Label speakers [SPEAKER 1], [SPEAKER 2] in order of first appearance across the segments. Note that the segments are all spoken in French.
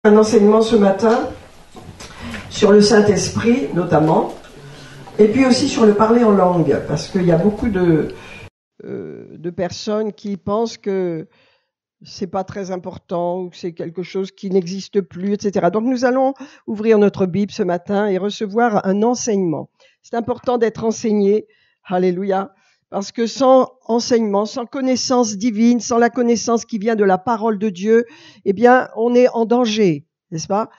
[SPEAKER 1] Un enseignement ce matin sur le Saint-Esprit notamment, et puis aussi sur le parler en langue, parce qu'il y a beaucoup de personnes qui pensent que c'est pas très important ou que c'est quelque chose qui n'existe plus, etc. Donc nous allons ouvrir notre Bible ce matin et recevoir un enseignement. C'est important d'être enseigné, alléluia, parce que sans enseignement, sans connaissance divine, sans la connaissance qui vient de la parole de Dieu, eh bien, on est en danger, n'est-ce pas?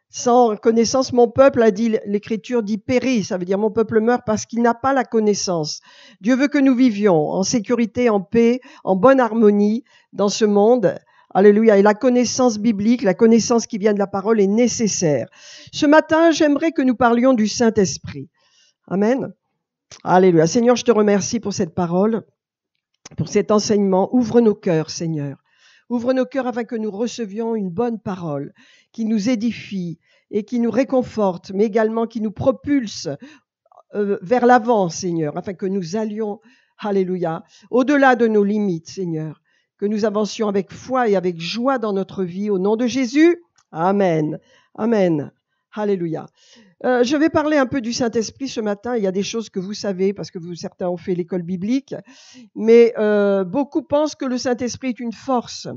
[SPEAKER 1] Sans connaissance, mon peuple, a dit, l'Écriture dit périt, ça veut dire mon peuple meurt parce qu'il n'a pas la connaissance. Dieu veut que nous vivions en sécurité, en paix, en bonne harmonie dans ce monde. Alléluia. Et la connaissance biblique, la connaissance qui vient de la parole est nécessaire. Ce matin, j'aimerais que nous parlions du Saint-Esprit. Amen. Alléluia. Seigneur, je te remercie pour cette parole, pour cet enseignement. Ouvre nos cœurs, Seigneur. Ouvre nos cœurs afin que nous recevions une bonne parole qui nous édifie et qui nous réconforte, mais également qui nous propulse vers l'avant, Seigneur, afin que nous allions, alléluia, au-delà de nos limites, Seigneur, que nous avancions avec foi et avec joie dans notre vie. Au nom de Jésus, Amen. Amen. Alléluia. Je vais parler un peu du Saint-Esprit ce matin. Il y a des choses que vous savez parce que certains ont fait l'école biblique, mais beaucoup pensent que le Saint-Esprit est une force.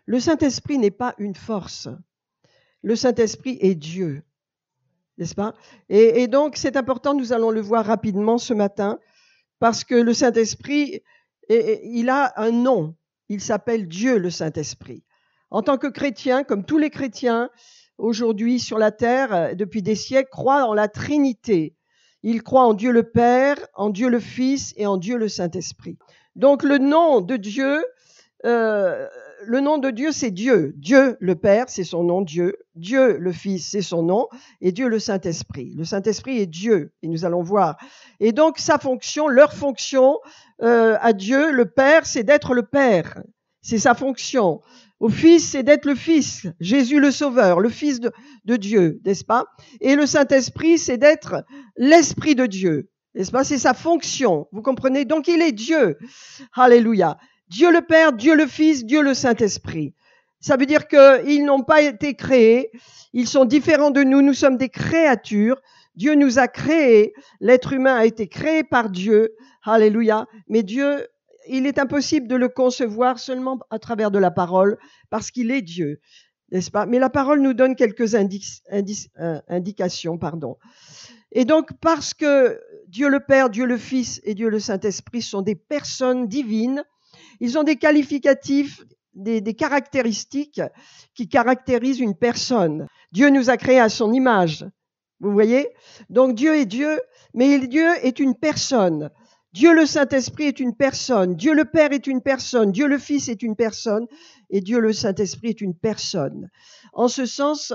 [SPEAKER 1] Le Saint-Esprit n'est pas une force. Le Saint-Esprit est Dieu, n'est-ce pas? Et donc, c'est important, nous allons le voir rapidement ce matin, parce que le Saint-Esprit, il a un nom. Il s'appelle Dieu, le Saint-Esprit. En tant que chrétien, comme tous les chrétiens, aujourd'hui sur la terre, depuis des siècles, croient en la Trinité. Ils croient en Dieu le Père, en Dieu le Fils et en Dieu le Saint-Esprit. Donc le nom de Dieu, c'est Dieu. Dieu le Père, c'est son nom, Dieu. Dieu le Fils, c'est son nom. Et Dieu le Saint-Esprit. Le Saint-Esprit est Dieu, et nous allons voir. Et donc sa fonction, leur fonction à Dieu, le Père, c'est d'être le Père. C'est sa fonction. Au Fils, c'est d'être le Fils, Jésus le Sauveur, le Fils de Dieu, n'est-ce pas? Et le Saint-Esprit, c'est d'être l'Esprit de Dieu, n'est-ce pas? C'est sa fonction, vous comprenez? Donc il est Dieu, alléluia. Dieu le Père, Dieu le Fils, Dieu le Saint-Esprit. Ça veut dire qu'ils n'ont pas été créés, ils sont différents de nous, nous sommes des créatures. Dieu nous a créés, l'être humain a été créé par Dieu, alléluia. Mais Dieu, il est impossible de le concevoir seulement à travers de la parole, parce qu'il est Dieu, n'est-ce pas? Mais la parole nous donne quelques indications, pardon. Et donc, parce que Dieu le Père, Dieu le Fils et Dieu le Saint-Esprit sont des personnes divines, ils ont des qualificatifs, des caractéristiques qui caractérisent une personne. Dieu nous a créés à son image, vous voyez? Donc Dieu est Dieu, mais Dieu est une personne. Dieu le Saint-Esprit est une personne, Dieu le Père est une personne, Dieu le Fils est une personne et Dieu le Saint-Esprit est une personne. En ce sens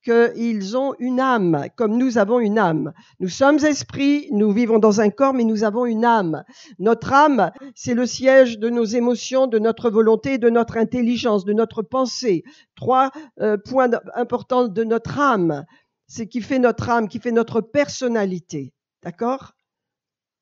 [SPEAKER 1] qu'ils ont une âme, comme nous avons une âme. Nous sommes esprits, nous vivons dans un corps, mais nous avons une âme. Notre âme, c'est le siège de nos émotions, de notre volonté, de notre intelligence, de notre pensée. 3 points importants de notre âme, c'est qui fait notre âme, qui fait notre personnalité. D'accord ?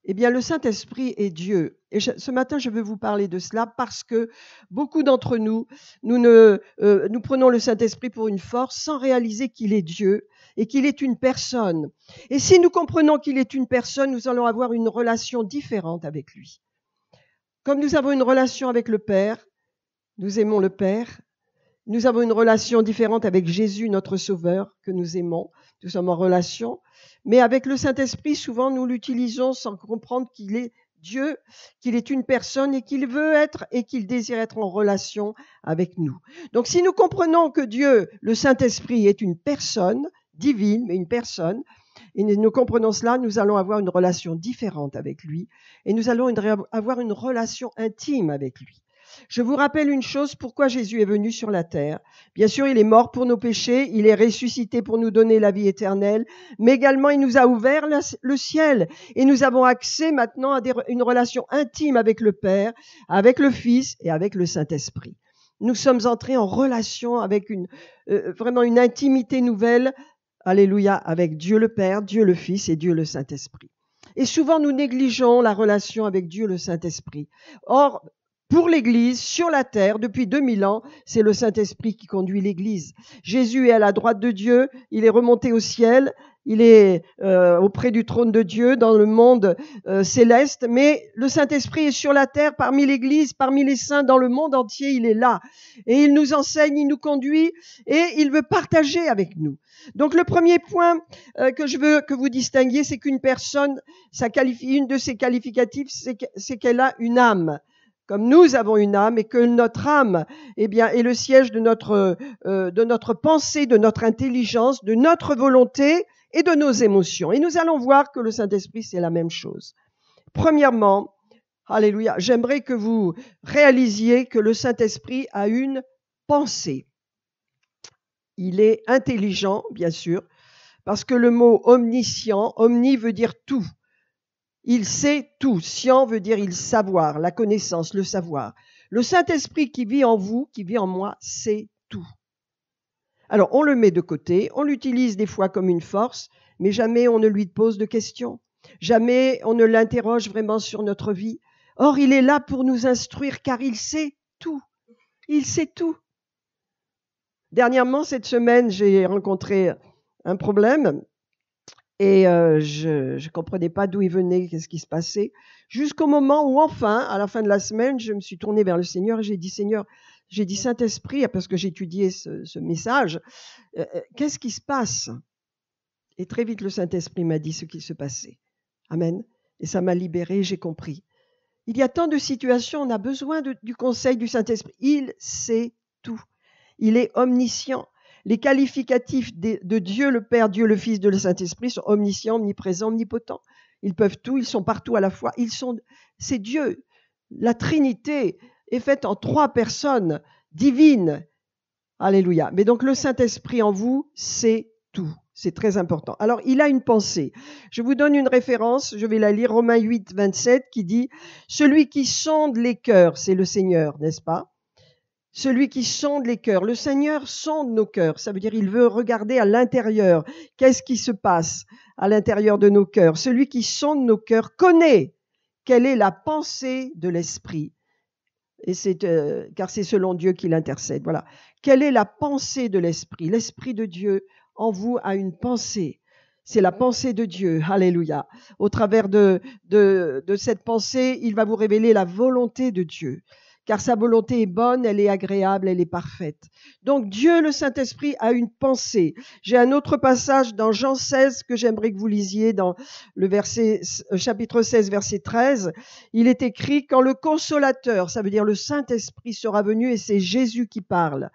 [SPEAKER 1] Eh bien, le Saint-Esprit est Dieu. Et ce matin, je veux vous parler de cela parce que beaucoup d'entre nous, nous prenons le Saint-Esprit pour une force sans réaliser qu'il est Dieu et qu'il est une personne. Et si nous comprenons qu'il est une personne, nous allons avoir une relation différente avec lui. Comme nous avons une relation avec le Père, nous aimons le Père. Nous avons une relation différente avec Jésus, notre Sauveur, que nous aimons. Nous sommes en relation. Mais avec le Saint-Esprit, souvent, nous l'utilisons sans comprendre qu'il est Dieu, qu'il est une personne et qu'il veut être et qu'il désire être en relation avec nous. Donc, si nous comprenons que Dieu, le Saint-Esprit, est une personne divine, mais une personne, et nous comprenons cela, nous allons avoir une relation différente avec lui et nous allons avoir une relation intime avec lui. Je vous rappelle une chose, pourquoi Jésus est venu sur la terre. Bien sûr, il est mort pour nos péchés, il est ressuscité pour nous donner la vie éternelle, mais également il nous a ouvert le ciel et nous avons accès maintenant à une relation intime avec le Père, avec le Fils et avec le Saint-Esprit. Nous sommes entrés en relation avec vraiment une intimité nouvelle, alléluia, avec Dieu le Père, Dieu le Fils et Dieu le Saint-Esprit. Et souvent nous négligeons la relation avec Dieu le Saint-Esprit. Or, pour l'Église sur la terre depuis 2000 ans. C'est le Saint-Esprit qui conduit l'Église. Jésus est à la droite de Dieu, il est remonté au ciel, il est auprès du trône de Dieu dans le monde céleste, mais le Saint-Esprit est sur la terre parmi l'Église, parmi les saints dans le monde entier, il est là. Et il nous enseigne, il nous conduit et il veut partager avec nous. Donc le premier point que je veux que vous distinguiez, c'est qu'une personne, une de ses qualificatifs, c'est qu'elle a une âme. Comme nous avons une âme et que notre âme, eh bien, est le siège de notre pensée, de notre intelligence, de notre volonté et de nos émotions. Et nous allons voir que le Saint-Esprit, c'est la même chose. Premièrement, alléluia, j'aimerais que vous réalisiez que le Saint-Esprit a une pensée. Il est intelligent, bien sûr, parce que le mot omniscient, omni veut dire tout. Il sait tout. Scient veut dire il savoir, la connaissance, le savoir. Le Saint-Esprit qui vit en vous, qui vit en moi, sait tout. Alors, on le met de côté, on l'utilise des fois comme une force, mais jamais on ne lui pose de questions. Jamais on ne l'interroge vraiment sur notre vie. Or, il est là pour nous instruire car il sait tout. Il sait tout. Dernièrement, cette semaine, j'ai rencontré un problème. Et je ne comprenais pas d'où il venait, qu'est-ce qui se passait, jusqu'au moment où enfin, à la fin de la semaine, je me suis tournée vers le Seigneur et j'ai dit, Seigneur, j'ai dit Saint-Esprit, parce que j'étudiais ce message, qu'est-ce qui se passe? Et très vite, le Saint-Esprit m'a dit ce qui se passait. Amen. Et ça m'a libérée, j'ai compris. Il y a tant de situations, on a besoin du conseil du Saint-Esprit. Il sait tout. Il est omniscient. Les qualificatifs de Dieu le Père, Dieu le Fils, Dieu le Saint-Esprit sont omniscients, omniprésents, omnipotents. Ils peuvent tout, ils sont partout à la fois. C'est Dieu. La Trinité est faite en 3 personnes divines. Alléluia. Mais donc le Saint-Esprit en vous, c'est tout. C'est très important. Alors, il a une pensée. Je vous donne une référence, je vais la lire, Romains 8, 27, qui dit « Celui qui sonde les cœurs, c'est le Seigneur, n'est-ce pas ? Celui qui sonde les cœurs. Le Seigneur sonde nos cœurs. Ça veut dire il veut regarder à l'intérieur. Qu'est-ce qui se passe à l'intérieur de nos cœurs? Celui qui sonde nos cœurs connaît quelle est la pensée de l'Esprit. Et car c'est selon Dieu qu'il intercède. Voilà. Quelle est la pensée de l'Esprit? L'Esprit de Dieu en vous a une pensée. C'est la pensée de Dieu. Alléluia. Au travers de cette pensée, il va vous révéler la volonté de Dieu. Car sa volonté est bonne, elle est agréable, elle est parfaite. Donc Dieu, le Saint-Esprit, a une pensée. J'ai un autre passage dans Jean 16 que j'aimerais que vous lisiez dans le chapitre 16, verset 13. Il est écrit « Quand le Consolateur », ça veut dire le Saint-Esprit sera venu, et c'est Jésus qui parle.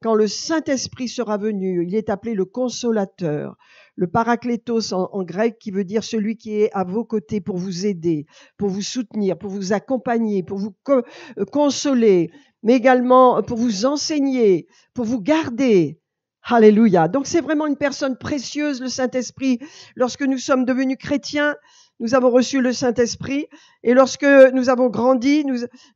[SPEAKER 1] Quand le Saint-Esprit sera venu, il est appelé le Consolateur. Le paraklétos en grec qui veut dire celui qui est à vos côtés pour vous aider, pour vous soutenir, pour vous accompagner, pour vous consoler, mais également pour vous enseigner, pour vous garder. Alléluia. Donc c'est vraiment une personne précieuse, le Saint-Esprit. Lorsque nous sommes devenus chrétiens, nous avons reçu le Saint-Esprit. Et lorsque nous avons grandi,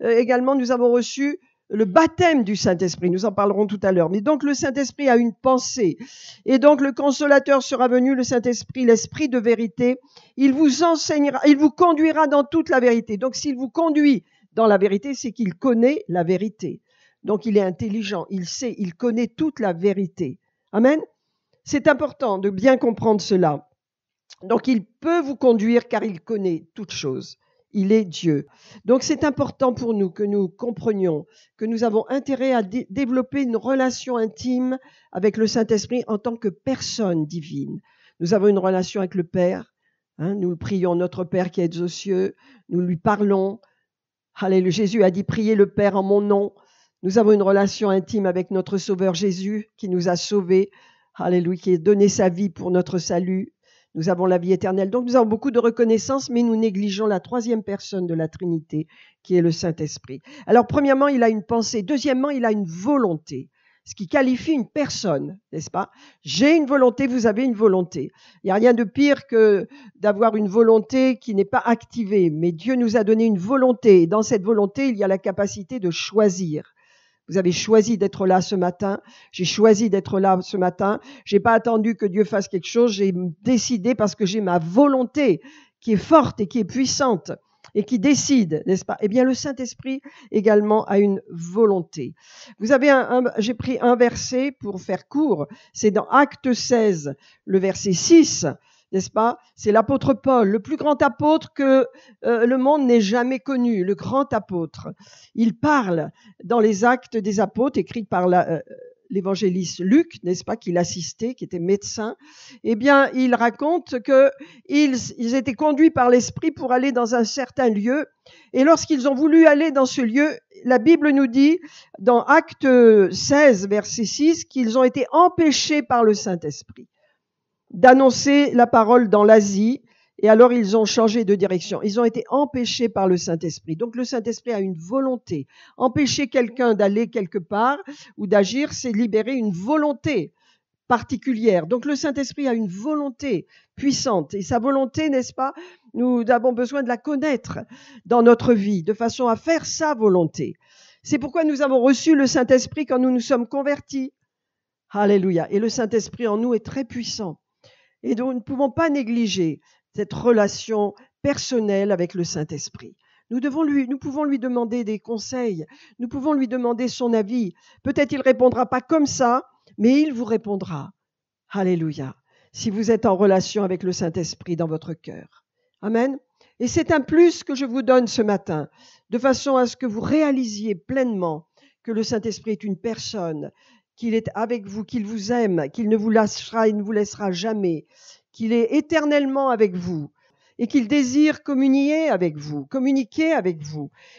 [SPEAKER 1] également nous avons reçu le baptême du Saint-Esprit, nous en parlerons tout à l'heure. Mais donc le Saint-Esprit a une pensée. Et donc le Consolateur sera venu, le Saint-Esprit, l'Esprit de vérité. Il vous enseignera, il vous conduira dans toute la vérité. Donc s'il vous conduit dans la vérité, c'est qu'il connaît la vérité. Donc il est intelligent, il sait, il connaît toute la vérité. Amen. C'est important de bien comprendre cela. Donc il peut vous conduire car il connaît toutes choses. Il est Dieu. Donc c'est important pour nous que nous comprenions que nous avons intérêt à développer une relation intime avec le Saint-Esprit en tant que personne divine. Nous avons une relation avec le Père. Nous prions notre Père qui est aux cieux. Nous lui parlons. Alléluia. Jésus a dit « Priez le Père en mon nom ». Nous avons une relation intime avec notre Sauveur Jésus qui nous a sauvés. Alléluia, qui a donné sa vie pour notre salut. Nous avons la vie éternelle. Donc, nous avons beaucoup de reconnaissance, mais nous négligeons la 3e personne de la Trinité, qui est le Saint-Esprit. Alors, premièrement, il a une pensée. Deuxièmement, il a une volonté, ce qui qualifie une personne, n'est-ce pas? J'ai une volonté, vous avez une volonté. Il n'y a rien de pire que d'avoir une volonté qui n'est pas activée, mais Dieu nous a donné une volonté. Et dans cette volonté, il y a la capacité de choisir. Vous avez choisi d'être là ce matin. J'ai choisi d'être là ce matin. J'ai pas attendu que Dieu fasse quelque chose. J'ai décidé parce que j'ai ma volonté qui est forte et qui est puissante. et qui décide, n'est-ce pas? Eh bien, le Saint-Esprit également a une volonté. Vous avez j'ai pris un verset pour faire court. C'est dans Actes 16, le verset 6, n'est-ce pas? C'est l'apôtre Paul, le plus grand apôtre que le monde n'ait jamais connu, le grand apôtre. Il parle dans les Actes des apôtres, écrits par l'évangéliste Luc, n'est-ce pas, qui l'assistait, qui était médecin. Eh bien, il raconte qu'ils étaient conduits par l'Esprit pour aller dans un certain lieu. Et lorsqu'ils ont voulu aller dans ce lieu, la Bible nous dit, dans Acte 16, verset 6, qu'ils ont été empêchés par le Saint-Esprit d'annoncer la parole dans l'Asie. Et alors, ils ont changé de direction. Ils ont été empêchés par le Saint-Esprit. Donc, le Saint-Esprit a une volonté. Empêcher quelqu'un d'aller quelque part ou d'agir, c'est libérer une volonté particulière. Donc, le Saint-Esprit a une volonté puissante. Et sa volonté, n'est-ce pas, nous avons besoin de la connaître dans notre vie, de façon à faire sa volonté. C'est pourquoi nous avons reçu le Saint-Esprit quand nous nous sommes convertis. Alléluia. Et le Saint-Esprit en nous est très puissant. Et donc, nous ne pouvons pas négliger cette relation personnelle avec le Saint-Esprit. Nous pouvons lui demander des conseils, nous pouvons lui demander son avis. Peut-être il répondra pas comme ça, mais il vous répondra. Alléluia. Si vous êtes en relation avec le Saint-Esprit dans votre cœur. Amen. Et c'est un plus que je vous donne ce matin, de façon à ce que vous réalisiez pleinement que le Saint-Esprit est une personne, qu'il est avec vous, qu'il vous aime, qu'il ne vous lâchera et ne vous laissera jamais, qu'il est éternellement avec vous et qu'il désire communiquer avec vous.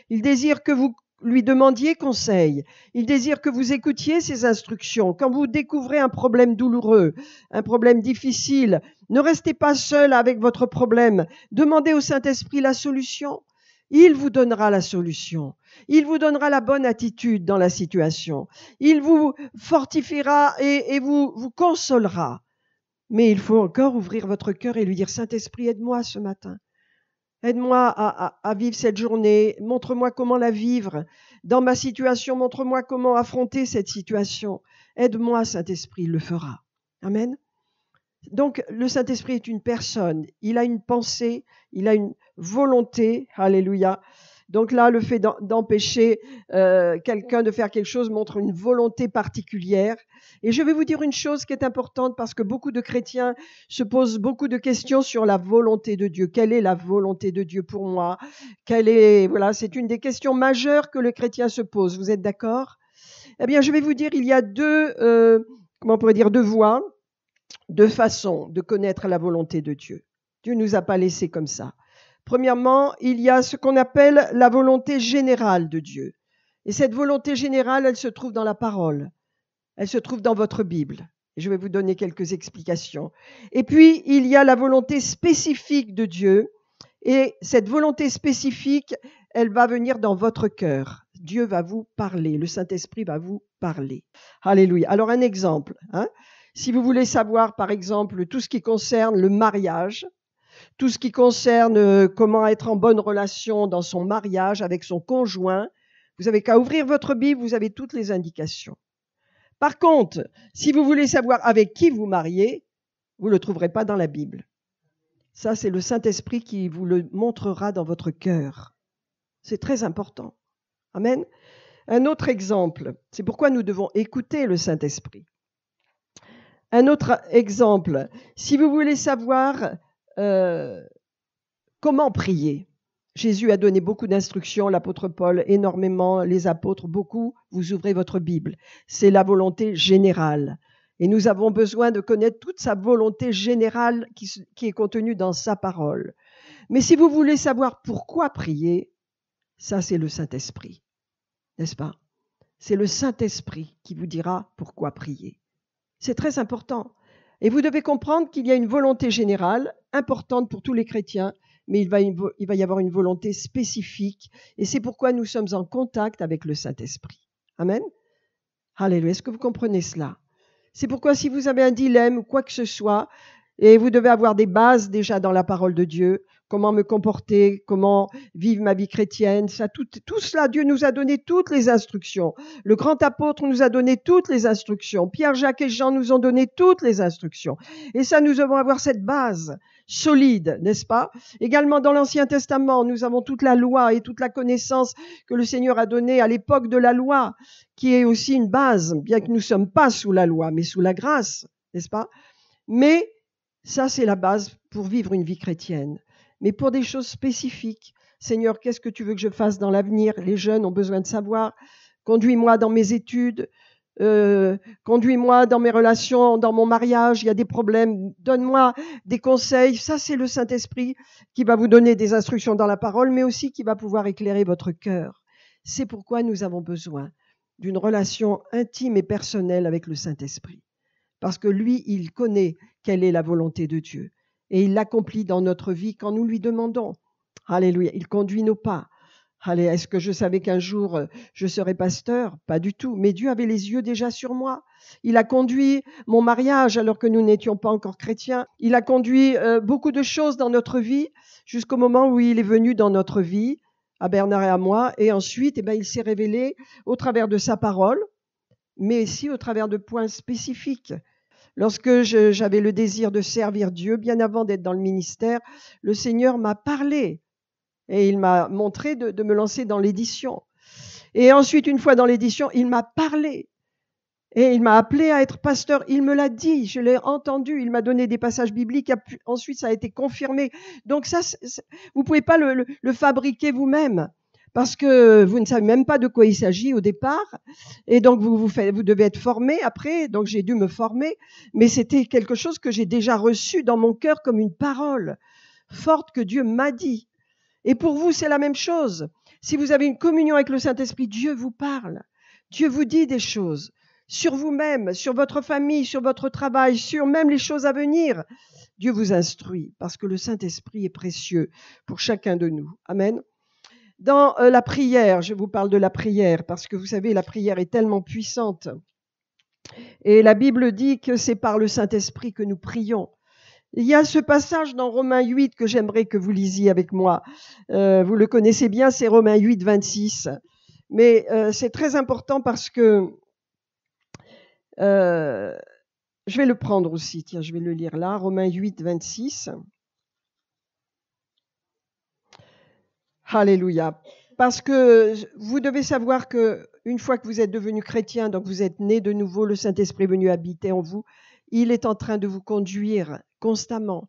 [SPEAKER 1] Il désire que vous lui demandiez conseil. Il désire que vous écoutiez ses instructions. Quand vous découvrez un problème douloureux, un problème difficile, ne restez pas seul avec votre problème. Demandez au Saint-Esprit la solution. Il vous donnera la solution. Il vous donnera la bonne attitude dans la situation. Il vous fortifiera et vous consolera. Mais il faut encore ouvrir votre cœur et lui dire, Saint-Esprit, aide-moi ce matin. Aide-moi à vivre cette journée. Montre-moi comment la vivre. Dans ma situation, montre-moi comment affronter cette situation. Aide-moi, Saint-Esprit, il le fera. Amen. Donc, le Saint-Esprit est une personne. Il a une pensée, il a une volonté. Alléluia. Donc là, le fait d'empêcher quelqu'un de faire quelque chose montre une volonté particulière. Et je vais vous dire une chose qui est importante parce que beaucoup de chrétiens se posent beaucoup de questions sur la volonté de Dieu. Quelle est la volonté de Dieu pour moi? Voilà, c'est une des questions majeures que le chrétien se pose. Vous êtes d'accord? Eh bien, je vais vous dire, il y a deux voies, deux façons de connaître la volonté de Dieu. Dieu ne nous a pas laissés comme ça. Premièrement, il y a ce qu'on appelle la volonté générale de Dieu. Et cette volonté générale, elle se trouve dans la parole. Elle se trouve dans votre Bible. Et je vais vous donner quelques explications. Et puis, il y a la volonté spécifique de Dieu. Et cette volonté spécifique, elle va venir dans votre cœur. Dieu va vous parler. Le Saint-Esprit va vous parler. Alléluia. Alors, un exemple. Si vous voulez savoir, par exemple, tout ce qui concerne le mariage, tout ce qui concerne comment être en bonne relation dans son mariage avec son conjoint, vous n'avez qu'à ouvrir votre Bible, vous avez toutes les indications. Par contre, si vous voulez savoir avec qui vous mariez, vous ne le trouverez pas dans la Bible. Ça, c'est le Saint-Esprit qui vous le montrera dans votre cœur. C'est très important. Amen. Un autre exemple, c'est pourquoi nous devons écouter le Saint-Esprit. Un autre exemple, si vous voulez savoir comment prier. Jésus a donné beaucoup d'instructions, l'apôtre Paul énormément, les apôtres beaucoup. Vous ouvrez votre Bible. C'est la volonté générale. Et nous avons besoin de connaître toute sa volonté générale qui est contenue dans sa parole. Mais si vous voulez savoir pourquoi prier, ça c'est le Saint-Esprit. N'est-ce pas? C'est le Saint-Esprit qui vous dira pourquoi prier. C'est très important. Et vous devez comprendre qu'il y a une volonté générale importante pour tous les chrétiens, mais il va y avoir une volonté spécifique. Et c'est pourquoi nous sommes en contact avec le Saint-Esprit. Amen. Alléluia. Est-ce que vous comprenez cela? C'est pourquoi si vous avez un dilemme ou quoi que ce soit, et vous devez avoir des bases déjà dans la parole de Dieu, comment me comporter, comment vivre ma vie chrétienne. Ça, tout cela, Dieu nous a donné toutes les instructions. Le grand apôtre nous a donné toutes les instructions. Pierre, Jacques et Jean nous ont donné toutes les instructions. Et ça, nous devons avoir cette base solide, n'est-ce pas? Également dans l'Ancien Testament, nous avons toute la loi et toute la connaissance que le Seigneur a donnée à l'époque de la loi, qui est aussi une base, bien que nous ne sommes pas sous la loi, mais sous la grâce, n'est-ce pas? Mais ça, c'est la base pour vivre une vie chrétienne. Mais pour des choses spécifiques, Seigneur, qu'est-ce que tu veux que je fasse dans l'avenir? Les jeunes ont besoin de savoir. Conduis-moi dans mes études. Conduis-moi dans mes relations, dans mon mariage, il y a des problèmes, donne-moi des conseils. Ça, c'est le Saint-Esprit qui va vous donner des instructions dans la parole, mais aussi qui va pouvoir éclairer votre cœur. C'est pourquoi nous avons besoin d'une relation intime et personnelle avec le Saint-Esprit. Parce que lui, il connaît quelle est la volonté de Dieu. Et il l'accomplit dans notre vie quand nous lui demandons. Alléluia, il conduit nos pas. Allez, est-ce que je savais qu'un jour je serais pasteur? Pas du tout. Mais Dieu avait les yeux déjà sur moi. Il a conduit mon mariage alors que nous n'étions pas encore chrétiens. Il a conduit beaucoup de choses dans notre vie jusqu'au moment où il est venu dans notre vie, à Bernard et à moi. Et ensuite, il s'est révélé au travers de sa parole, mais aussi au travers de points spécifiques. Lorsque j'avais le désir de servir Dieu, bien avant d'être dans le ministère, le Seigneur m'a parlé. Et il m'a montré de me lancer dans l'édition. Et ensuite, une fois dans l'édition, il m'a parlé. Et il m'a appelé à être pasteur. Il me l'a dit, je l'ai entendu. Il m'a donné des passages bibliques. Ensuite, ça a été confirmé. Donc ça, vous pouvez pas le fabriquer vous-même. Parce que vous ne savez même pas de quoi il s'agit au départ. Et donc, vous devez être formé après. Donc, j'ai dû me former. Mais c'était quelque chose que j'ai déjà reçu dans mon cœur comme une parole forte que Dieu m'a dit. Et pour vous, c'est la même chose. Si vous avez une communion avec le Saint-Esprit, Dieu vous parle. Dieu vous dit des choses sur vous-même, sur votre famille, sur votre travail, sur même les choses à venir. Dieu vous instruit parce que le Saint-Esprit est précieux pour chacun de nous. Amen. Dans la prière, je vous parle de la prière parce que vous savez, la prière est tellement puissante. Et la Bible dit que c'est par le Saint-Esprit que nous prions. Il y a ce passage dans Romains 8 que j'aimerais que vous lisiez avec moi. Vous le connaissez bien, c'est Romains 8, 26. Mais c'est très important parce que je vais le prendre aussi. Tiens, je vais le lire là. Romains 8, 26. Alléluia. Parce que vous devez savoir que une fois que vous êtes devenu chrétien, donc vous êtes né de nouveau, le Saint-Esprit est venu habiter en vous, il est en train de vous conduire constamment.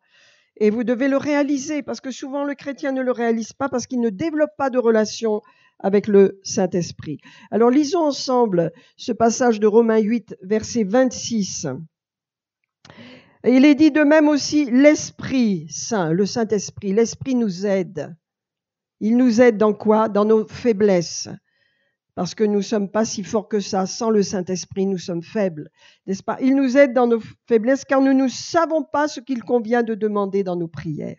[SPEAKER 1] Et vous devez le réaliser, parce que souvent le chrétien ne le réalise pas, parce qu'il ne développe pas de relation avec le Saint-Esprit. Alors lisons ensemble ce passage de Romains 8, verset 26. Et il est dit de même aussi, l'Esprit Saint, le Saint-Esprit, l'Esprit nous aide. Il nous aide dans quoi? Dans nos faiblesses. Parce que nous ne sommes pas si forts que ça. Sans le Saint-Esprit, nous sommes faibles, n'est-ce pas? Il nous aide dans nos faiblesses car nous ne savons pas ce qu'il convient de demander dans nos prières.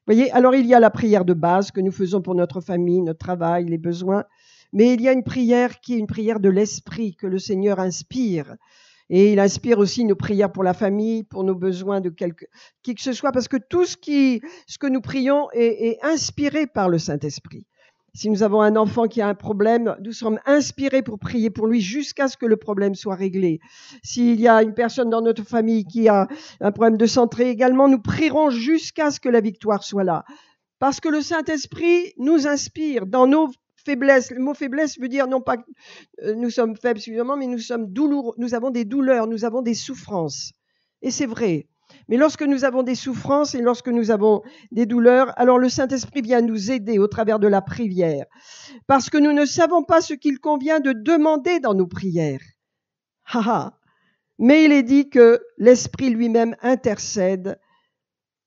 [SPEAKER 1] Vous voyez, alors il y a la prière de base que nous faisons pour notre famille, notre travail, les besoins. Mais il y a une prière qui est une prière de l'Esprit que le Seigneur inspire. Et il inspire aussi nos prières pour la famille, pour nos besoins de qui que ce soit, parce que tout ce que nous prions est inspiré par le Saint-Esprit. Si nous avons un enfant qui a un problème, nous sommes inspirés pour prier pour lui jusqu'à ce que le problème soit réglé. S'il y a une personne dans notre famille qui a un problème de santé également, nous prierons jusqu'à ce que la victoire soit là. Parce que le Saint-Esprit nous inspire dans nos faiblesses. Le mot faiblesse veut dire non pas que nous sommes faibles suffisamment, mais nous sommes douloureux, nous avons des douleurs, nous avons des souffrances. Et c'est vrai. Mais lorsque nous avons des souffrances et lorsque nous avons des douleurs, alors le Saint-Esprit vient nous aider au travers de la prière. Parce que nous ne savons pas ce qu'il convient de demander dans nos prières. Mais il est dit que l'Esprit lui-même intercède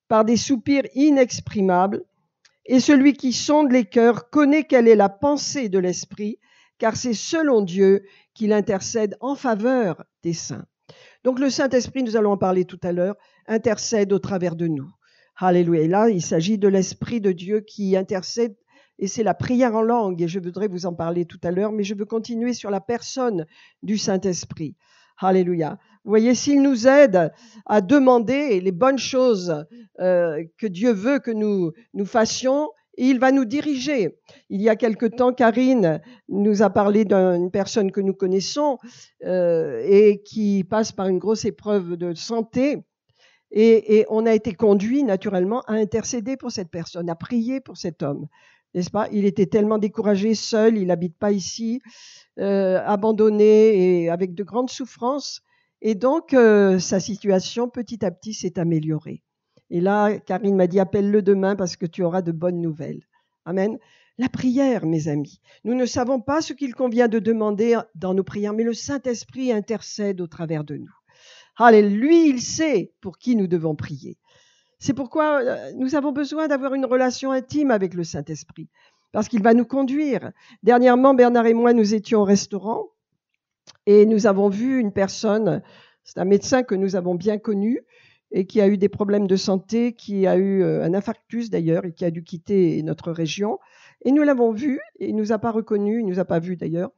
[SPEAKER 1] par des soupirs inexprimables. Et celui qui sonde les cœurs connaît quelle est la pensée de l'Esprit, car c'est selon Dieu qu'il intercède en faveur des saints. Donc le Saint-Esprit, nous allons en parler tout à l'heure, intercède au travers de nous. Alléluia. Et là, il s'agit de l'Esprit de Dieu qui intercède, et c'est la prière en langue, et je voudrais vous en parler tout à l'heure, mais je veux continuer sur la personne du Saint-Esprit. Alléluia. Vous voyez, s'il nous aide à demander les bonnes choses que Dieu veut que nous fassions, il va nous diriger. Il y a quelque temps, Karine nous a parlé d'une personne que nous connaissons et qui passe par une grosse épreuve de santé. Et on a été conduit naturellement à intercéder pour cette personne, à prier pour cet homme, n'est-ce pas? Il était tellement découragé, seul, il n'habite pas ici, abandonné et avec de grandes souffrances. Et donc, sa situation, petit à petit, s'est améliorée. Et là, Karine m'a dit, appelle-le demain parce que tu auras de bonnes nouvelles. Amen. La prière, mes amis. Nous ne savons pas ce qu'il convient de demander dans nos prières, mais le Saint-Esprit intercède au travers de nous. Alléluia, lui, il sait pour qui nous devons prier. C'est pourquoi nous avons besoin d'avoir une relation intime avec le Saint-Esprit, parce qu'il va nous conduire. Dernièrement, Bernard et moi, nous étions au restaurant et nous avons vu une personne, c'est un médecin que nous avons bien connu et qui a eu des problèmes de santé, qui a eu un infarctus d'ailleurs et qui a dû quitter notre région. Et nous l'avons vu, et il ne nous a pas reconnus, il ne nous a pas vus d'ailleurs.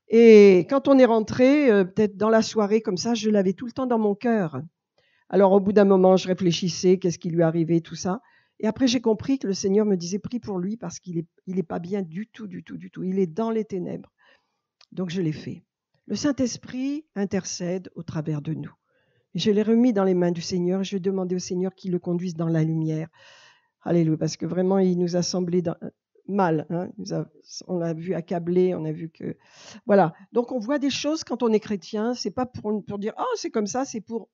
[SPEAKER 1] Et quand on est rentré, peut-être dans la soirée comme ça, je l'avais tout le temps dans mon cœur. Alors au bout d'un moment, je réfléchissais, qu'est-ce qui lui arrivait, tout ça. Et après, j'ai compris que le Seigneur me disait, prie pour lui parce qu'il est pas bien du tout. Il est dans les ténèbres. Donc je l'ai fait. Le Saint-Esprit intercède au travers de nous. Et je l'ai remis dans les mains du Seigneur et je vais demander au Seigneur qu'il le conduise dans la lumière. Alléluia, parce que vraiment, il nous a semblé mal. Hein. On l'a vu accablé, on a vu que... Voilà. Donc on voit des choses quand on est chrétien, c'est pas pour dire « Oh, c'est comme ça », c'est pour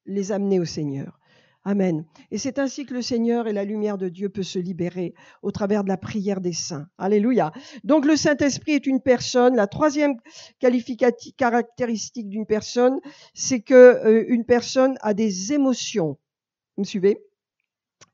[SPEAKER 1] les amener au Seigneur. Amen. Et c'est ainsi que le Seigneur et la lumière de Dieu peut se libérer au travers de la prière des saints. Alléluia. Donc le Saint-Esprit est une personne. La troisième caractéristique d'une personne, c'est que une personne a des émotions. Vous me suivez?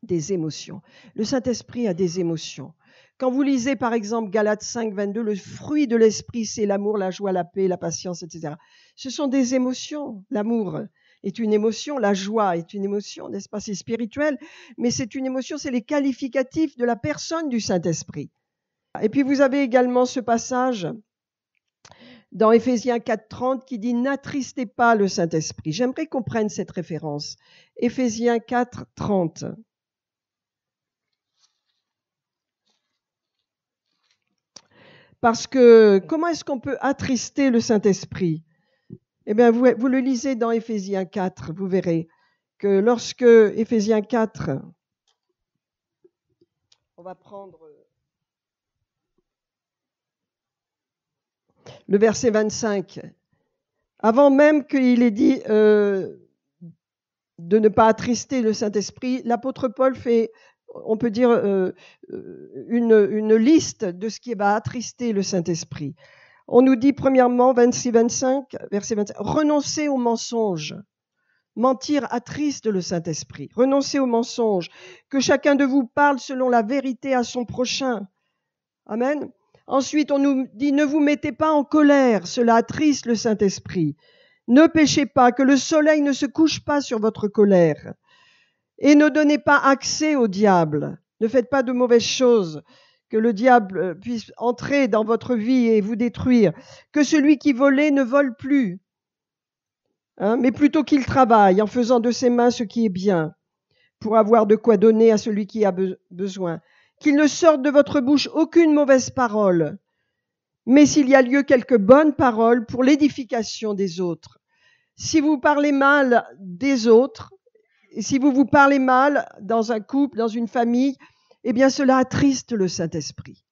[SPEAKER 1] Des émotions. Le Saint-Esprit a des émotions. Quand vous lisez par exemple Galates 5, 22, le fruit de l'Esprit, c'est l'amour, la joie, la paix, la patience, etc. Ce sont des émotions. L'amour est une émotion, la joie est une émotion, n'est-ce pas? C'est spirituel, mais c'est une émotion, c'est les qualificatifs de la personne du Saint-Esprit. Et puis vous avez également ce passage dans Éphésiens 4, 30 qui dit « N'attristez pas le Saint-Esprit ». J'aimerais qu'on prenne cette référence. Éphésiens 4, 30. Parce que comment est-ce qu'on peut attrister le Saint-Esprit? Eh bien, vous le lisez dans Éphésiens 4, vous verrez que lorsque Éphésiens 4, on va prendre le verset 25, avant même qu'il ait dit de ne pas attrister le Saint-Esprit, l'apôtre Paul fait, on peut dire, une liste de ce qui va attrister le Saint-Esprit. On nous dit premièrement, 26-25, verset 25, renoncez au mensonge. Mentir attriste le Saint-Esprit. Renoncez au mensonge. Que chacun de vous parle selon la vérité à son prochain. Amen. Ensuite, on nous dit, ne vous mettez pas en colère. Cela attriste le Saint-Esprit. Ne péchez pas, que le soleil ne se couche pas sur votre colère. Et ne donnez pas accès au diable. Ne faites pas de mauvaises choses, que le diable puisse entrer dans votre vie et vous détruire. Que celui qui volait ne vole plus, hein, mais plutôt qu'il travaille en faisant de ses mains ce qui est bien, pour avoir de quoi donner à celui qui a besoin. Qu'il ne sorte de votre bouche aucune mauvaise parole, mais s'il y a lieu, quelques bonnes paroles pour l'édification des autres. Si vous parlez mal des autres, et si vous parlez mal dans un couple, dans une famille, eh bien cela attriste le Saint-Esprit.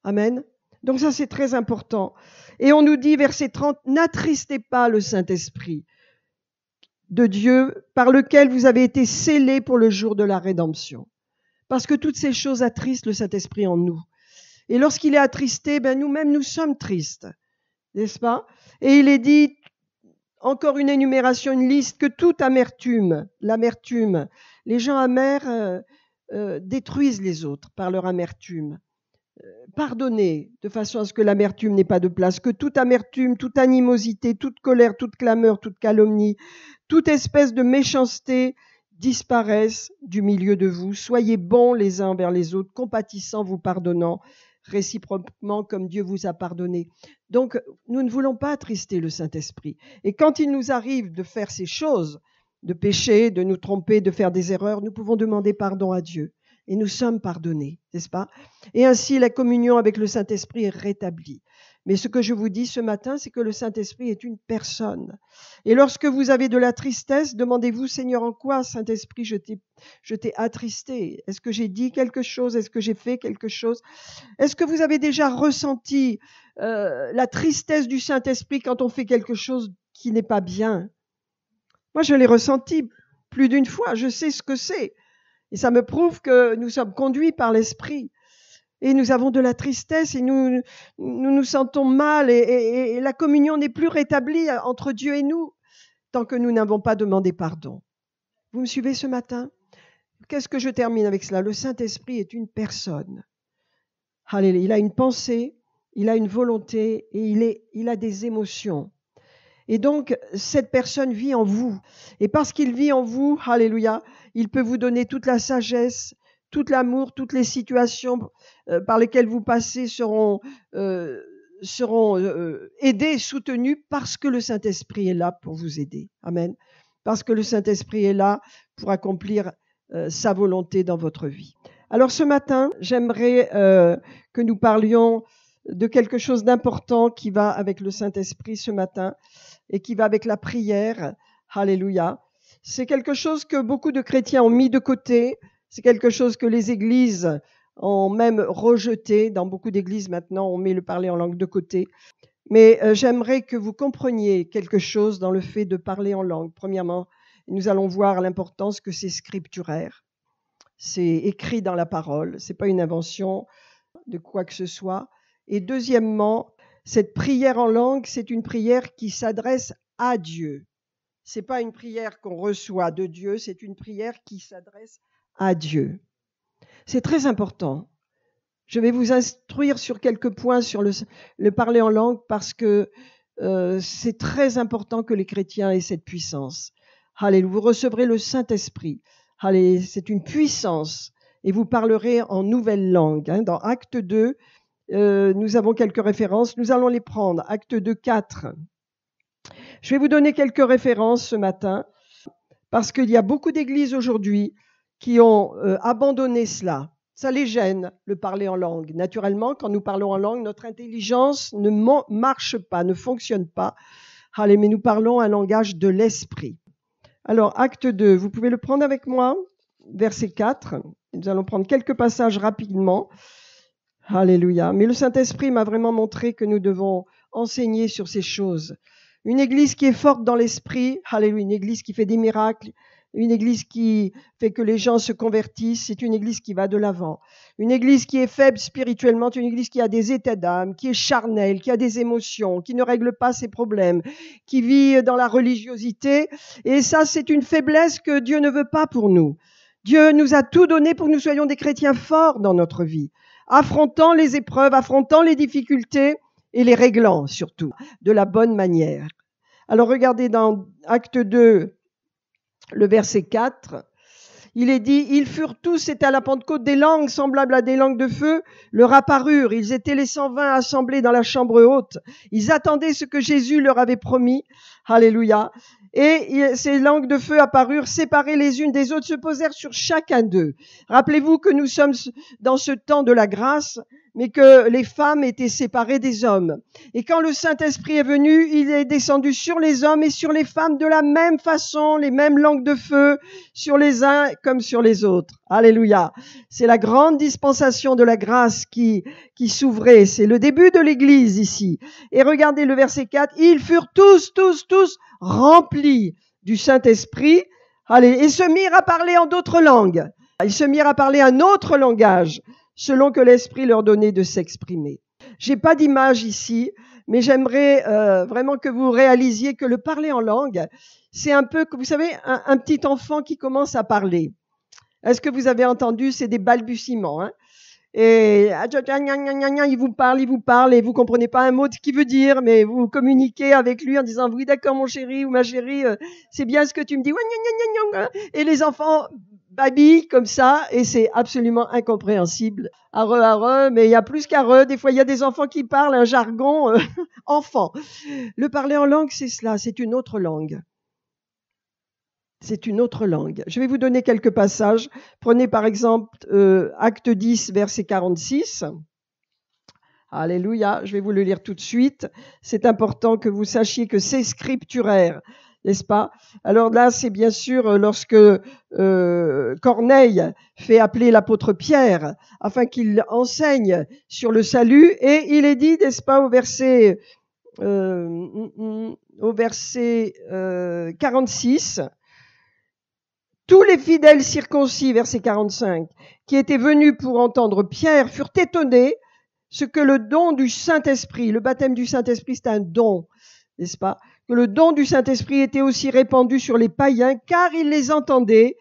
[SPEAKER 1] Amen. Donc ça c'est très important. Et on nous dit, verset 30, n'attristez pas le Saint-Esprit de Dieu par lequel vous avez été scellés pour le jour de la rédemption. Parce que toutes ces choses attristent le Saint-Esprit en nous. Et lorsqu'il est attristé, ben nous-mêmes nous sommes tristes, n'est-ce pas? Et il est dit, encore une énumération, une liste, que toute amertume, l'amertume, les gens amers détruisent les autres par leur amertume. Pardonnez de façon à ce que l'amertume n'ait pas de place, que toute amertume, toute animosité, toute colère, toute clameur, toute calomnie, toute espèce de méchanceté disparaissent du milieu de vous. Soyez bons les uns envers les autres, compatissants, vous pardonnant réciproquement comme Dieu vous a pardonné. Donc, nous ne voulons pas attrister le Saint-Esprit. Et quand il nous arrive de faire ces choses, de pécher, de nous tromper, de faire des erreurs, nous pouvons demander pardon à Dieu. Et nous sommes pardonnés, n'est-ce pas? Et ainsi, la communion avec le Saint-Esprit est rétablie. Mais ce que je vous dis ce matin, c'est que le Saint-Esprit est une personne. Et lorsque vous avez de la tristesse, demandez-vous, Seigneur, en quoi, Saint-Esprit, je t'ai attristé? Est-ce que j'ai dit quelque chose? Est-ce que j'ai fait quelque chose? Est-ce que vous avez déjà ressenti la tristesse du Saint-Esprit quand on fait quelque chose qui n'est pas bien? Moi, je l'ai ressenti plus d'une fois. Je sais ce que c'est. Et ça me prouve que nous sommes conduits par l'Esprit. Et nous avons de la tristesse et nous nous sentons mal et la communion n'est plus rétablie entre Dieu et nous tant que nous n'avons pas demandé pardon. Vous me suivez ce matin? Qu'est-ce que je termine avec cela? Le Saint-Esprit est une personne. Alléluia. Il a une pensée, il a une volonté et il a des émotions. Et donc, cette personne vit en vous. Et parce qu'il vit en vous, alléluia, il peut vous donner toute la sagesse, tout l'amour, toutes les situations par lesquelles vous passez seront aidées, soutenues parce que le Saint-Esprit est là pour vous aider. Amen. Parce que le Saint-Esprit est là pour accomplir sa volonté dans votre vie. Alors ce matin, j'aimerais que nous parlions de quelque chose d'important qui va avec le Saint-Esprit ce matin et qui va avec la prière. Alléluia. C'est quelque chose que beaucoup de chrétiens ont mis de côté. C'est quelque chose que les églises ont même rejeté. Dans beaucoup d'églises maintenant, on met le parler en langue de côté. Mais j'aimerais que vous compreniez quelque chose dans le fait de parler en langue. Premièrement, nous allons voir l'importance que c'est scripturaire. C'est écrit dans la parole. C'est pas une invention de quoi que ce soit. Et deuxièmement, cette prière en langue, c'est une prière qui s'adresse à Dieu. C'est pas une prière qu'on reçoit de Dieu, c'est une prière qui s'adresse à Dieu. C'est très important. Je vais vous instruire sur quelques points sur le parler en langue parce que c'est très important que les chrétiens aient cette puissance. Alléluia, vous recevrez le Saint-Esprit. Allez, c'est une puissance et vous parlerez en nouvelle langue. Dans Acte 2, nous avons quelques références. Nous allons les prendre. Acte 2, 4. Je vais vous donner quelques références ce matin parce qu'il y a beaucoup d'églises aujourd'hui qui ont abandonné cela. Ça les gêne, le parler en langue. Naturellement, quand nous parlons en langue, notre intelligence ne marche pas, ne fonctionne pas. Allez, mais nous parlons un langage de l'esprit. Alors, acte 2, vous pouvez le prendre avec moi, verset 4. Nous allons prendre quelques passages rapidement. Alléluia. Mais le Saint-Esprit m'a vraiment montré que nous devons enseigner sur ces choses. Une église qui est forte dans l'esprit, alléluia, une église qui fait des miracles, une église qui fait que les gens se convertissent, c'est une église qui va de l'avant. Une église qui est faible spirituellement, c'est une église qui a des états d'âme, qui est charnelle, qui a des émotions, qui ne règle pas ses problèmes, qui vit dans la religiosité. Et ça, c'est une faiblesse que Dieu ne veut pas pour nous. Dieu nous a tout donné pour que nous soyons des chrétiens forts dans notre vie, affrontant les épreuves, affrontant les difficultés et les réglant surtout de la bonne manière. Alors regardez dans Acte 2, le verset 4, il est dit « Ils furent tous, c'était à la Pentecôte, des langues semblables à des langues de feu, leur apparurent. Ils étaient les 120 assemblés dans la chambre haute. Ils attendaient ce que Jésus leur avait promis. » Alléluia. Et ces langues de feu apparurent, séparées les unes des autres, se posèrent sur chacun d'eux. Rappelez-vous que nous sommes dans ce temps de la grâce, mais que les femmes étaient séparées des hommes. Et quand le Saint-Esprit est venu, il est descendu sur les hommes et sur les femmes de la même façon, les mêmes langues de feu, sur les uns comme sur les autres. Alléluia. C'est la grande dispensation de la grâce qui s'ouvrait. C'est le début de l'Église ici. Et regardez le verset 4. Ils furent tous remplis du Saint-Esprit. Allez, et se mirent à parler en d'autres langues. Ils se mirent à parler un autre langage, selon que l'Esprit leur donnait de s'exprimer. J'ai pas d'image ici, mais j'aimerais vraiment que vous réalisiez que le parler en langue, c'est un peu, vous savez, un petit enfant qui commence à parler. Est-ce que vous avez entendu? C'est des balbutiements, hein? Et il vous parle et vous comprenez pas un mot de ce qu'il veut dire, mais vous communiquez avec lui en disant oui d'accord mon chéri ou ma chérie, c'est bien ce que tu me dis. Et les enfants babille comme ça et c'est absolument incompréhensible. Areux, mais il y a plus qu'areux. Des fois, il y a des enfants qui parlent un jargon enfant. Le parler en langue, c'est cela, c'est une autre langue. C'est une autre langue. Je vais vous donner quelques passages. Prenez par exemple Acte 10, verset 46. Alléluia, je vais vous le lire tout de suite. C'est important que vous sachiez que c'est scripturaire, n'est-ce pas? Alors là, c'est bien sûr lorsque Corneille fait appeler l'apôtre Pierre afin qu'il enseigne sur le salut, et il est dit, n'est-ce pas, au verset 46, tous les fidèles circoncis, verset 45, qui étaient venus pour entendre Pierre furent étonnés ce que le don du Saint-Esprit, le baptême du Saint-Esprit, c'est un don, n'est-ce pas? Que le don du Saint-Esprit était aussi répandu sur les païens, car ils les entendaient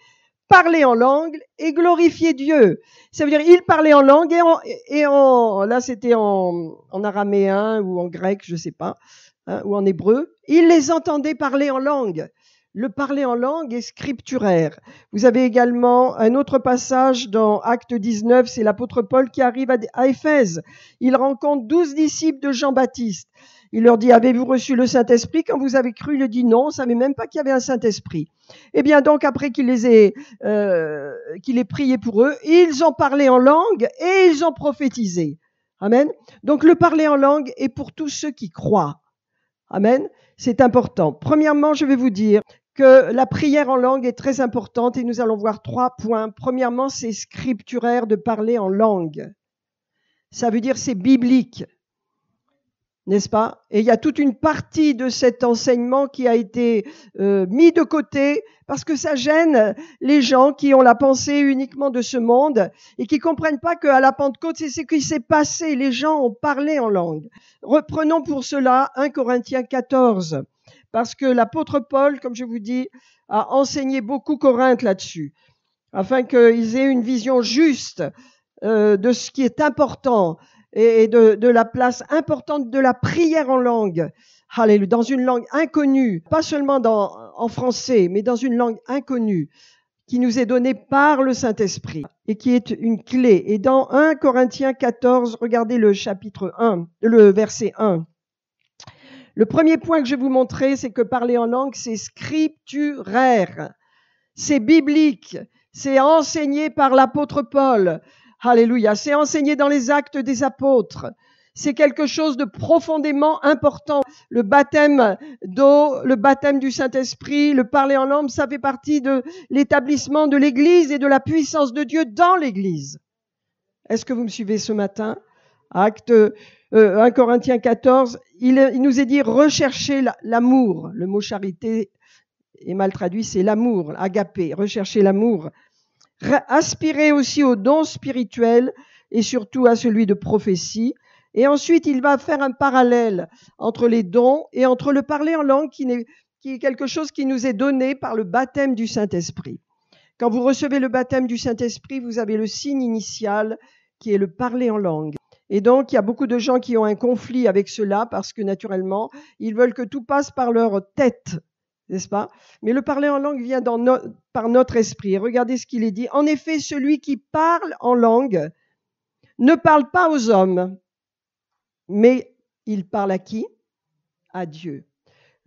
[SPEAKER 1] parler en langue et glorifier Dieu. Ça veut dire, ils parlaient en langue là c'était en araméen ou en grec, je sais pas, hein, ou en hébreu. Ils les entendaient parler en langue. Le parler en langue est scripturaire. Vous avez également un autre passage dans Acte 19, c'est l'apôtre Paul qui arrive à Éphèse. Il rencontre 12 disciples de Jean-Baptiste. Il leur dit, avez-vous reçu le Saint-Esprit? Quand vous avez cru, il leur dit non, on ne savait même pas qu'il y avait un Saint-Esprit. Eh bien donc, après qu'il ait prié pour eux, ils ont parlé en langue et ils ont prophétisé. Amen. Donc le parler en langue est pour tous ceux qui croient. Amen. C'est important. Premièrement, je vais vous dire que la prière en langue est très importante et nous allons voir 3 points. Premièrement, c'est scripturaire de parler en langue. Ça veut dire c'est biblique, n'est-ce pas? Et il y a toute une partie de cet enseignement qui a été mis de côté parce que ça gêne les gens qui ont la pensée uniquement de ce monde et qui comprennent pas qu'à la Pentecôte, c'est ce qui s'est passé. Les gens ont parlé en langue. Reprenons pour cela 1 Corinthiens 14. Parce que l'apôtre Paul, comme je vous dis, a enseigné beaucoup Corinthe là-dessus, afin qu'ils aient une vision juste de ce qui est important et de la place importante de la prière en langue. Alléluia, dans une langue inconnue, pas seulement en français, mais dans une langue inconnue qui nous est donnée par le Saint-Esprit et qui est une clé. Et dans 1 Corinthiens 14, regardez le chapitre 1, le verset 1. Le premier point que je vais vous montrer, c'est que parler en langue, c'est scripturaire, c'est biblique, c'est enseigné par l'apôtre Paul. Alléluia, c'est enseigné dans les actes des apôtres. C'est quelque chose de profondément important. Le baptême d'eau, le baptême du Saint-Esprit, le parler en langue, ça fait partie de l'établissement de l'Église et de la puissance de Dieu dans l'Église. Est-ce que vous me suivez ce matin? Acte 1 Corinthiens 14, il nous est dit rechercher l'amour. Le mot charité est mal traduit, c'est l'amour, agapé, rechercher l'amour. Aspirer aussi aux dons spirituels et surtout à celui de prophétie. Et ensuite, il va faire un parallèle entre les dons et entre le parler en langue qui est quelque chose qui nous est donné par le baptême du Saint-Esprit. Quand vous recevez le baptême du Saint-Esprit, vous avez le signe initial qui est le parler en langue. Et donc, il y a beaucoup de gens qui ont un conflit avec cela parce que naturellement, ils veulent que tout passe par leur tête, n'est-ce pas? Mais le parler en langue vient par notre esprit. Regardez ce qu'il est dit. En effet, celui qui parle en langue ne parle pas aux hommes, mais il parle à qui? À Dieu.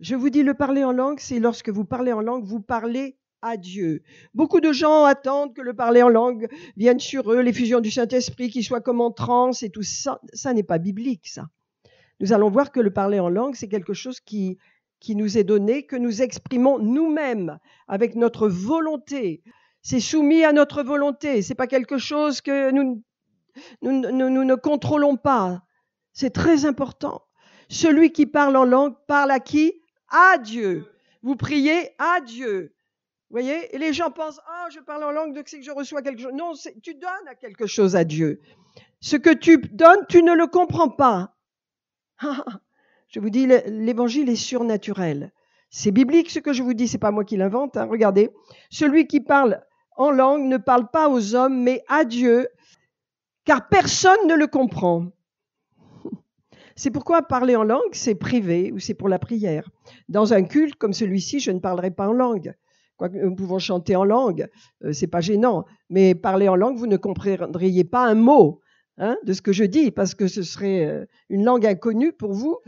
[SPEAKER 1] Je vous dis, le parler en langue, c'est lorsque vous parlez en langue, vous parlez à Dieu. Beaucoup de gens attendent que le parler en langue vienne sur eux, l'effusion du Saint-Esprit, qu'ils soient comme en transe et tout ça. Ça n'est pas biblique, ça. Nous allons voir que le parler en langue, c'est quelque chose qui nous est donné, que nous exprimons nous-mêmes avec notre volonté. C'est soumis à notre volonté. C'est pas quelque chose que nous ne contrôlons pas. C'est très important. Celui qui parle en langue parle à qui? À Dieu. Vous priez à Dieu. Vous voyez? Et les gens pensent, je parle en langue, donc c'est que je reçois quelque chose. Non, tu donnes à quelque chose à Dieu. Ce que tu donnes, tu ne le comprends pas. Je vous dis, l'évangile est surnaturel. C'est biblique ce que je vous dis, c'est pas moi qui l'invente. Hein. Regardez, celui qui parle en langue ne parle pas aux hommes, mais à Dieu, car personne ne le comprend. C'est pourquoi parler en langue, c'est privé ou c'est pour la prière. Dans un culte comme celui-ci, je ne parlerai pas en langue. Quoique nous pouvons chanter en langue, c'est pas gênant, mais parler en langue, vous ne comprendriez pas un mot de ce que je dis, parce que ce serait une langue inconnue pour vous,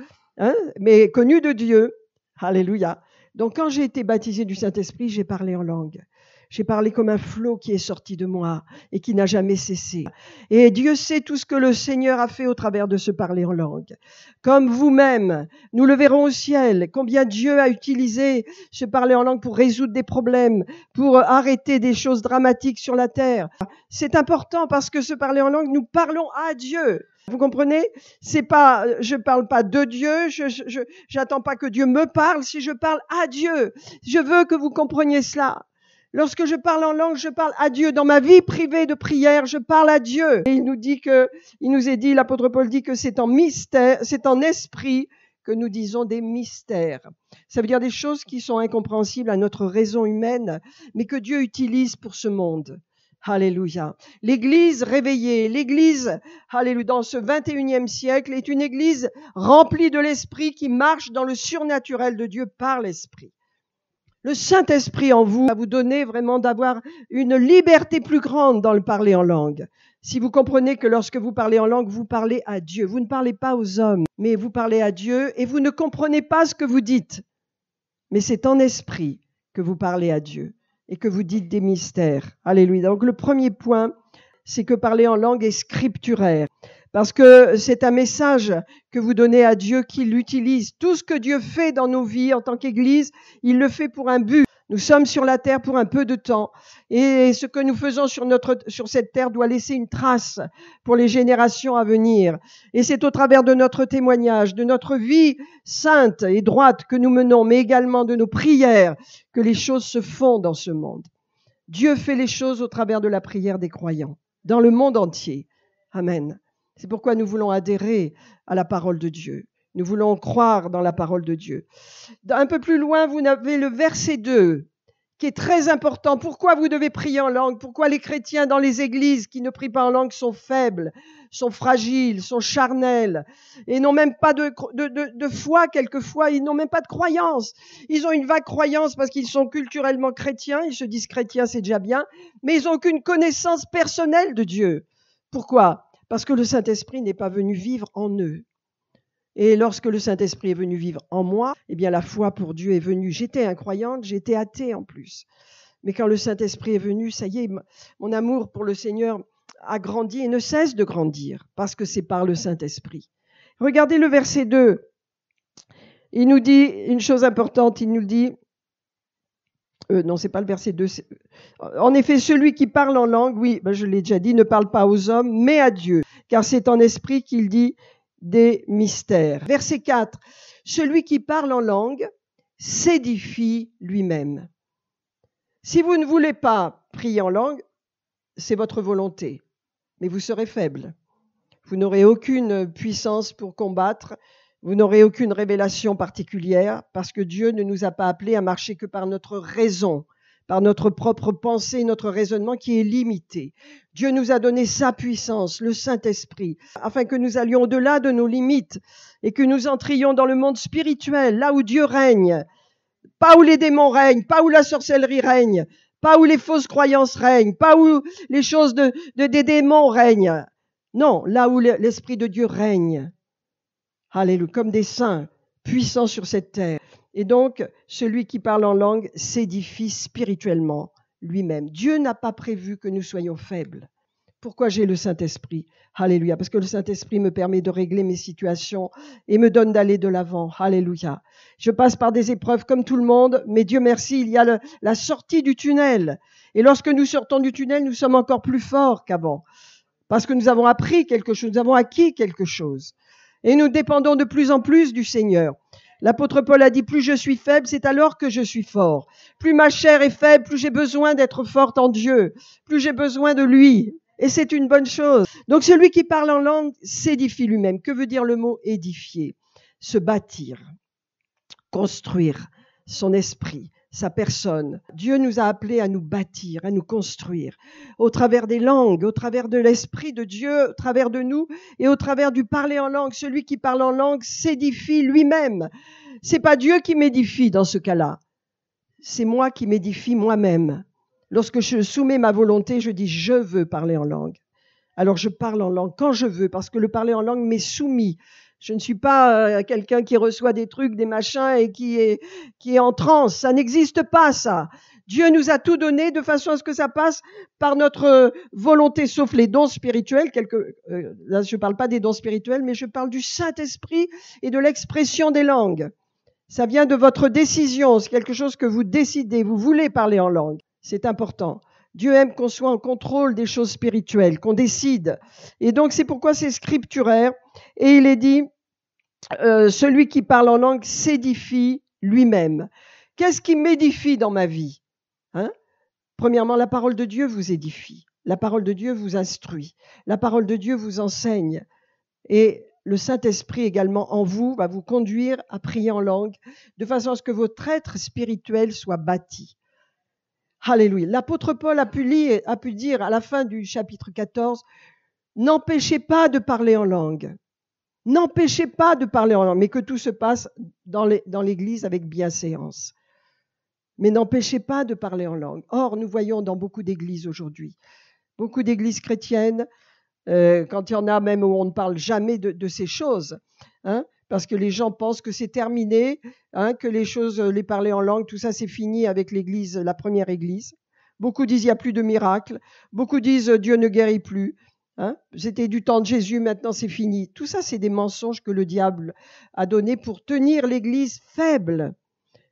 [SPEAKER 1] mais connue de Dieu. Alléluia. Donc quand j'ai été baptisée du Saint-Esprit, j'ai parlé en langue. J'ai parlé comme un flot qui est sorti de moi et qui n'a jamais cessé. Et Dieu sait tout ce que le Seigneur a fait au travers de ce parler en langue. Comme vous-même, nous le verrons au ciel, combien Dieu a utilisé ce parler en langue pour résoudre des problèmes, pour arrêter des choses dramatiques sur la terre. C'est important parce que ce parler en langue, nous parlons à Dieu. Vous comprenez? C'est pas, je parle pas de Dieu, j'attends pas que Dieu me parle, si je parle à Dieu. Je veux que vous compreniez cela. Lorsque je parle en langue, je parle à Dieu. Dans ma vie privée de prière, je parle à Dieu. Et il nous est dit, l'apôtre Paul dit que c'est en mystère, c'est en esprit que nous disons des mystères. Ça veut dire des choses qui sont incompréhensibles à notre raison humaine, mais que Dieu utilise pour ce monde. Alléluia. L'église réveillée, l'église, alléluia, dans ce 21e siècle est une église remplie de l'esprit qui marche dans le surnaturel de Dieu par l'esprit. Le Saint-Esprit en vous va vous donner vraiment d'avoir une liberté plus grande dans le parler en langue. Si vous comprenez que lorsque vous parlez en langue, vous parlez à Dieu. Vous ne parlez pas aux hommes, mais vous parlez à Dieu et vous ne comprenez pas ce que vous dites. Mais c'est en esprit que vous parlez à Dieu et que vous dites des mystères. Alléluia. Donc le premier point, c'est que parler en langue est scripturaire. Parce que c'est un message que vous donnez à Dieu qui l'utilise. Tout ce que Dieu fait dans nos vies en tant qu'Église, il le fait pour un but. Nous sommes sur la terre pour un peu de temps. Et ce que nous faisons sur cette terre doit laisser une trace pour les générations à venir. Et c'est au travers de notre témoignage, de notre vie sainte et droite que nous menons, mais également de nos prières, que les choses se font dans ce monde. Dieu fait les choses au travers de la prière des croyants, dans le monde entier. Amen. C'est pourquoi nous voulons adhérer à la parole de Dieu. Nous voulons croire dans la parole de Dieu. Un peu plus loin, vous avez le verset 2, qui est très important. Pourquoi vous devez prier en langue? Pourquoi les chrétiens dans les églises qui ne prient pas en langue sont faibles, sont fragiles, sont charnels, et n'ont même pas de foi quelquefois, ils n'ont même pas de croyance. Ils ont une vague croyance parce qu'ils sont culturellement chrétiens, ils se disent chrétiens, c'est déjà bien, mais ils n'ont aucune connaissance personnelle de Dieu. Pourquoi? Parce que le Saint-Esprit n'est pas venu vivre en eux. Et lorsque le Saint-Esprit est venu vivre en moi, eh bien la foi pour Dieu est venue. J'étais incroyante, j'étais athée en plus. Mais quand le Saint-Esprit est venu, ça y est, mon amour pour le Seigneur a grandi et ne cesse de grandir parce que c'est par le Saint-Esprit. Regardez le verset 2. Il nous dit une chose importante, il nous dit... non, c'est pas le verset 2. En effet, celui qui parle en langue, oui, je l'ai déjà dit, ne parle pas aux hommes, mais à Dieu, car c'est en esprit qu'il dit des mystères. Verset 4. Celui qui parle en langue s'édifie lui-même. Si vous ne voulez pas prier en langue, c'est votre volonté, mais vous serez faible. Vous n'aurez aucune puissance pour combattre. Vous n'aurez aucune révélation particulière parce que Dieu ne nous a pas appelés à marcher que par notre raison, par notre propre pensée, notre raisonnement qui est limité. Dieu nous a donné sa puissance, le Saint-Esprit, afin que nous allions au-delà de nos limites et que nous entrions dans le monde spirituel, là où Dieu règne, pas où les démons règnent, pas où la sorcellerie règne, pas où les fausses croyances règnent, pas où les choses des démons règnent. Non, là où l'Esprit de Dieu règne. Alléluia, comme des saints puissants sur cette terre. Et donc, celui qui parle en langue s'édifie spirituellement lui-même. Dieu n'a pas prévu que nous soyons faibles. Pourquoi j'ai le Saint-Esprit? Alléluia, parce que le Saint-Esprit me permet de régler mes situations et me donne d'aller de l'avant. Alléluia. Je passe par des épreuves comme tout le monde, mais Dieu merci, il y a la sortie du tunnel. Et lorsque nous sortons du tunnel, nous sommes encore plus forts qu'avant. Parce que nous avons appris quelque chose, nous avons acquis quelque chose. Et nous dépendons de plus en plus du Seigneur. L'apôtre Paul a dit, plus je suis faible, c'est alors que je suis fort. Plus ma chair est faible, plus j'ai besoin d'être forte en Dieu. Plus j'ai besoin de lui. Et c'est une bonne chose. Donc celui qui parle en langue s'édifie lui-même. Que veut dire le mot édifier? Se bâtir, construire son esprit, sa personne. Dieu nous a appelés à nous bâtir, à nous construire, au travers des langues, au travers de l'Esprit de Dieu, au travers de nous et au travers du parler en langue. Celui qui parle en langue s'édifie lui-même. C'est pas Dieu qui m'édifie dans ce cas-là. c'est moi qui m'édifie moi-même. Lorsque je soumets ma volonté, je dis je veux parler en langue. Alors je parle en langue quand je veux, parce que le parler en langue m'est soumis. Je ne suis pas quelqu'un qui reçoit des trucs, des machins et qui est en transe. Ça n'existe pas, ça. Dieu nous a tout donné de façon à ce que ça passe par notre volonté, sauf les dons spirituels. Là, je ne parle pas des dons spirituels, mais je parle du Saint-Esprit et de l'expression des langues. Ça vient de votre décision. C'est quelque chose que vous décidez. Vous voulez parler en langue. C'est important. Dieu aime qu'on soit en contrôle des choses spirituelles, qu'on décide. Et donc, c'est pourquoi c'est scripturaire. Et il est dit, celui qui parle en langue s'édifie lui-même. Qu'est-ce qui m'édifie dans ma vie? Premièrement, la parole de Dieu vous édifie. La parole de Dieu vous instruit. La parole de Dieu vous enseigne. Et le Saint-Esprit également en vous va vous conduire à prier en langue de façon à ce que votre être spirituel soit bâti. Alléluia. L'apôtre Paul a pu dire à la fin du chapitre 14, n'empêchez pas de parler en langue. N'empêchez pas de parler en langue, mais que tout se passe dans l'Église avec bienséance. Mais n'empêchez pas de parler en langue. Or, nous voyons dans beaucoup d'églises aujourd'hui, beaucoup d'églises chrétiennes, quand il y en a même où on ne parle jamais de ces choses, parce que les gens pensent que c'est terminé, que les choses, les parler en langue, tout ça c'est fini avec l'église, la première église. Beaucoup disent il n'y a plus de miracles, beaucoup disent Dieu ne guérit plus. C'était du temps de Jésus, maintenant c'est fini. Tout ça c'est des mensonges que le diable a donnés pour tenir l'église faible.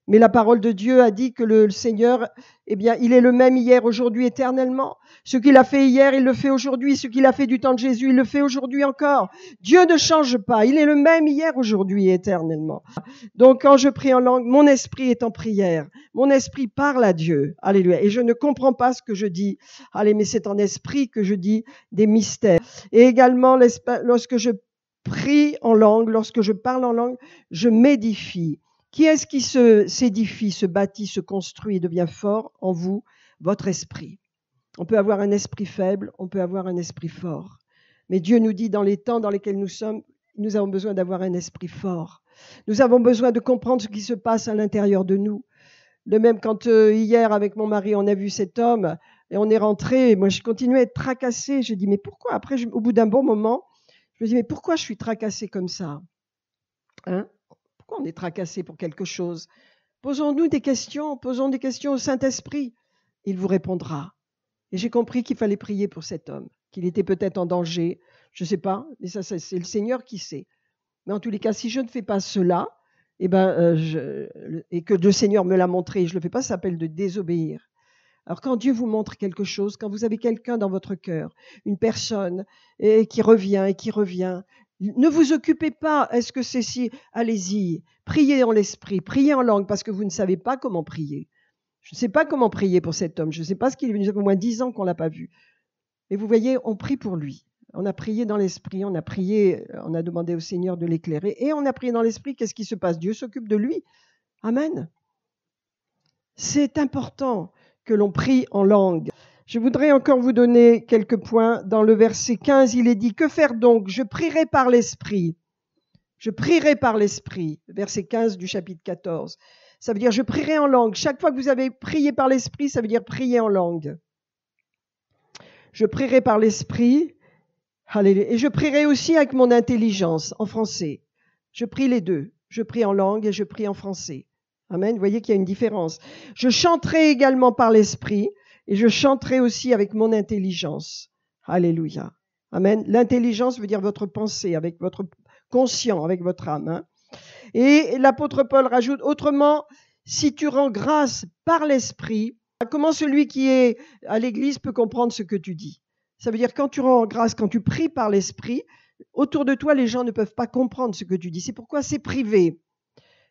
[SPEAKER 1] Mais la parole de Dieu a dit que le Seigneur, il est le même hier, aujourd'hui, éternellement. Ce qu'il a fait hier, il le fait aujourd'hui. Ce qu'il a fait du temps de Jésus, il le fait aujourd'hui encore. Dieu ne change pas. Il est le même hier, aujourd'hui, éternellement. Donc, quand je prie en langue, mon esprit est en prière. Mon esprit parle à Dieu. Alléluia. Et je ne comprends pas ce que je dis. Allez, mais c'est en esprit que je dis des mystères. Et également, lorsque je prie en langue, lorsque je parle en langue, je m'édifie. Qui est-ce qui s'édifie, se bâtit, se construit et devient fort en vous? Votre esprit. On peut avoir un esprit faible, on peut avoir un esprit fort. Mais Dieu nous dit dans les temps dans lesquels nous sommes, nous avons besoin d'avoir un esprit fort. Nous avons besoin de comprendre ce qui se passe à l'intérieur de nous. De même, quand hier, avec mon mari, on a vu cet homme et on est rentré, moi je continuais à être tracassée. Je dis, mais pourquoi? Après, au bout d'un bon moment, je me dis, mais pourquoi je suis tracassée comme ça? Pourquoi on est tracassé pour quelque chose? Posons-nous des questions, posons des questions au Saint-Esprit. Il vous répondra. Et j'ai compris qu'il fallait prier pour cet homme, qu'il était peut-être en danger, je ne sais pas, mais ça c'est le Seigneur qui sait. Mais en tous les cas, si je ne fais pas cela, et que le Seigneur me l'a montré et je ne le fais pas, ça s'appelle de désobéir. Alors quand Dieu vous montre quelque chose, quand vous avez quelqu'un dans votre cœur, une personne qui revient, ne vous occupez pas, est-ce que c'est si? Allez-y, priez en l'esprit, priez en langue, parce que vous ne savez pas comment prier. Je ne sais pas comment prier pour cet homme, je ne sais pas ce qu'il est venu, ça fait au moins 10 ans qu'on ne l'a pas vu. Mais vous voyez, on prie pour lui. On a prié dans l'esprit, on a prié, on a demandé au Seigneur de l'éclairer, et on a prié dans l'esprit, qu'est-ce qui se passe? Dieu s'occupe de lui. Amen. C'est important que l'on prie en langue. Je voudrais encore vous donner quelques points. Dans le verset 15, il est dit, que faire donc? Je prierai par l'esprit. Je prierai par l'esprit. Verset 15 du chapitre 14. Ça veut dire, je prierai en langue. Chaque fois que vous avez prié par l'esprit, ça veut dire prier en langue. Je prierai par l'esprit. Alléluia. Et je prierai aussi avec mon intelligence, en français. Je prie les deux. Je prie en langue et je prie en français. Amen. Vous voyez qu'il y a une différence. Je chanterai également par l'esprit et je chanterai aussi avec mon intelligence. Alléluia. Amen. L'intelligence veut dire votre pensée, avec votre conscient, avec votre âme. Et l'apôtre Paul rajoute, autrement, si tu rends grâce par l'esprit, comment celui qui est à l'église peut comprendre ce que tu dis? Ça veut dire quand tu rends grâce, quand tu pries par l'esprit, autour de toi, les gens ne peuvent pas comprendre ce que tu dis. C'est pourquoi c'est privé.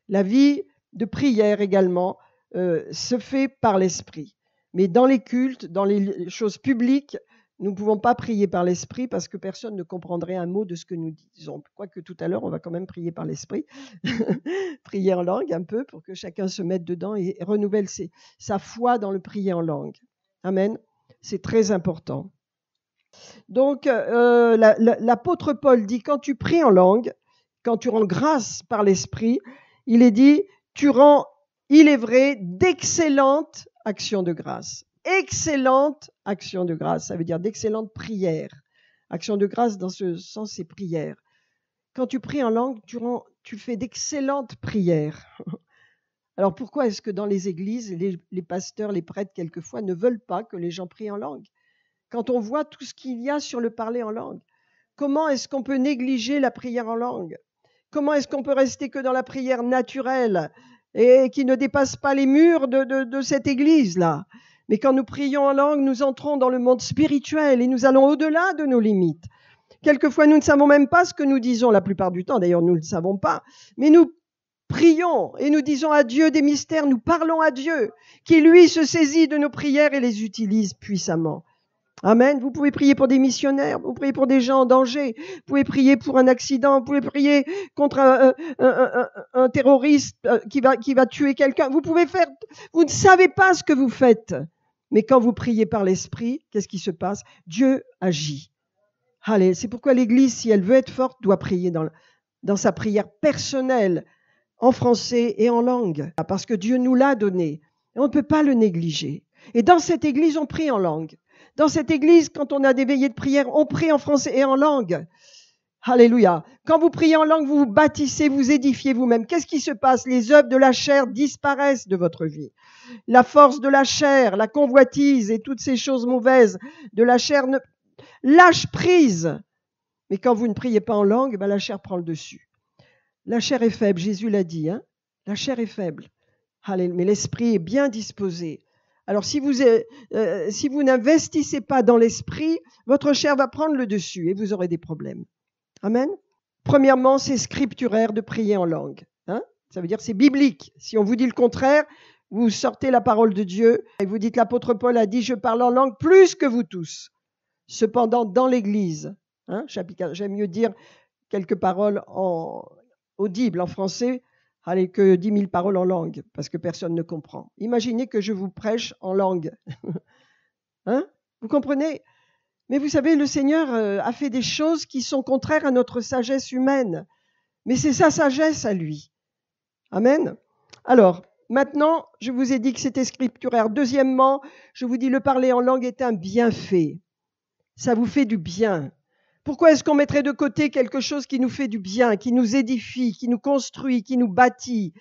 [SPEAKER 1] La vie de prière également se fait par l'esprit. Mais dans les cultes, dans les choses publiques, nous ne pouvons pas prier par l'esprit parce que personne ne comprendrait un mot de ce que nous disons. Quoique tout à l'heure, on va quand même prier par l'esprit. Prier en langue un peu pour que chacun se mette dedans et renouvelle sa foi dans le prier en langue. Amen. C'est très important. Donc, l'apôtre Paul dit, quand tu pries en langue, quand tu rends grâce par l'esprit, il est dit, tu rends il est vrai, d'excellentes actions de grâce. Excellentes actions de grâce, ça veut dire d'excellentes prières. Action de grâce, dans ce sens, c'est prière. Quand tu pries en langue, tu fais d'excellentes prières. Alors pourquoi est-ce que dans les églises, les pasteurs, les prêtres, quelquefois, ne veulent pas que les gens prient en langue? Quand on voit tout ce qu'il y a sur le parler en langue, comment est-ce qu'on peut négliger la prière en langue? Comment est-ce qu'on peut rester que dans la prière naturelle et qui ne dépasse pas les murs de cette église-là? Mais quand nous prions en langue, nous entrons dans le monde spirituel et nous allons au-delà de nos limites. Quelquefois, nous ne savons même pas ce que nous disons la plupart du temps. D'ailleurs, nous ne le savons pas. Mais nous prions et nous disons à Dieu des mystères. Nous parlons à Dieu qui, lui, se saisit de nos prières et les utilise puissamment. Amen. Vous pouvez prier pour des missionnaires, vous pouvez prier pour des gens en danger, vous pouvez prier pour un accident, vous pouvez prier contre un terroriste qui va tuer quelqu'un. Vous ne savez pas ce que vous faites. Mais quand vous priez par l'Esprit, qu'est-ce qui se passe? Dieu agit. Allez, c'est pourquoi l'Église, si elle veut être forte, doit prier dans sa prière personnelle, en français et en langue. Parce que Dieu nous l'a donné. Et on ne peut pas le négliger. Et dans cette Église, on prie en langue. Dans cette Église, quand on a des veillées de prière, on prie en français et en langue. Alléluia. Quand vous priez en langue, vous vous bâtissez, vous édifiez vous-même. Qu'est-ce qui se passe? Les œuvres de la chair disparaissent de votre vie. La force de la chair, la convoitise et toutes ces choses mauvaises de la chair lâchent prise. Mais quand vous ne priez pas en langue, la chair prend le dessus. La chair est faible, Jésus l'a dit. La chair est faible. Mais l'esprit est bien disposé. Alors si vous n'investissez pas dans l'esprit, votre chair va prendre le dessus et vous aurez des problèmes. Amen. Premièrement, c'est scripturaire de prier en langue. Ça veut dire c'est biblique. Si on vous dit le contraire, vous sortez la parole de Dieu et vous dites l'apôtre Paul a dit « Je parle en langue plus que vous tous ». Cependant, dans l'Église, j'aime mieux dire quelques paroles audibles en français que 10 000 paroles en langue, parce que personne ne comprend. Imaginez que je vous prêche en langue. Vous comprenez? Mais vous savez, le Seigneur a fait des choses qui sont contraires à notre sagesse humaine. Mais c'est sa sagesse à lui. Amen. Alors, maintenant, je vous ai dit que c'était scripturaire. Deuxièmement, je vous dis le parler en langue est un bienfait. Ça vous fait du bien. Pourquoi est-ce qu'on mettrait de côté quelque chose qui nous fait du bien, qui nous édifie, qui nous construit, qui nous bâtit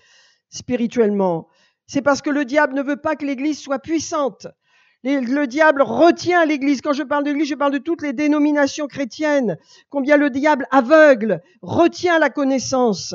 [SPEAKER 1] spirituellement? C'est parce que le diable ne veut pas que l'Église soit puissante. Le diable retient l'Église. Quand je parle d'Église, je parle de toutes les dénominations chrétiennes. Combien le diable aveugle, retient la connaissance.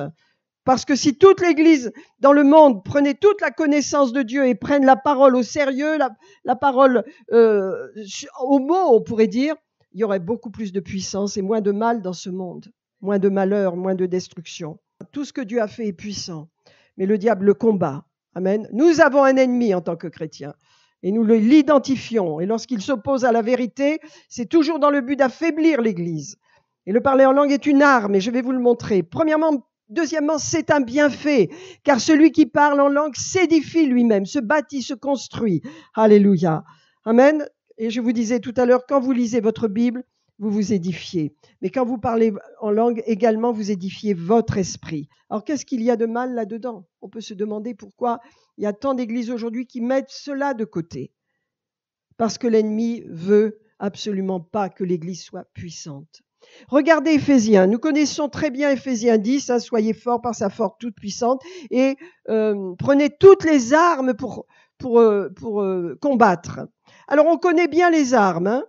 [SPEAKER 1] Parce que si toute l'Église dans le monde prenait toute la connaissance de Dieu et prenne la parole au sérieux, la parole au mot, on pourrait dire, il y aurait beaucoup plus de puissance et moins de mal dans ce monde. Moins de malheur, moins de destruction. Tout ce que Dieu a fait est puissant. Mais le diable le combat. Amen. Nous avons un ennemi en tant que chrétiens. Et nous l'identifions. Et lorsqu'il s'oppose à la vérité, c'est toujours dans le but d'affaiblir l'Église. Et le parler en langue est une arme, et je vais vous le montrer. Deuxièmement, c'est un bienfait, car celui qui parle en langue s'édifie lui-même, se bâtit, se construit. Alléluia. Amen. Et je vous disais tout à l'heure, quand vous lisez votre Bible, vous vous édifiez. Mais quand vous parlez en langue, également, vous édifiez votre esprit. Alors, qu'est-ce qu'il y a de mal là-dedans? On peut se demander pourquoi il y a tant d'églises aujourd'hui qui mettent cela de côté. Parce que l'ennemi veut absolument pas que l'église soit puissante. Regardez Éphésiens. Nous connaissons très bien Éphésiens 10. Soyez forts par sa force toute puissante et prenez toutes les armes pour combattre. Alors, on connaît bien les armes.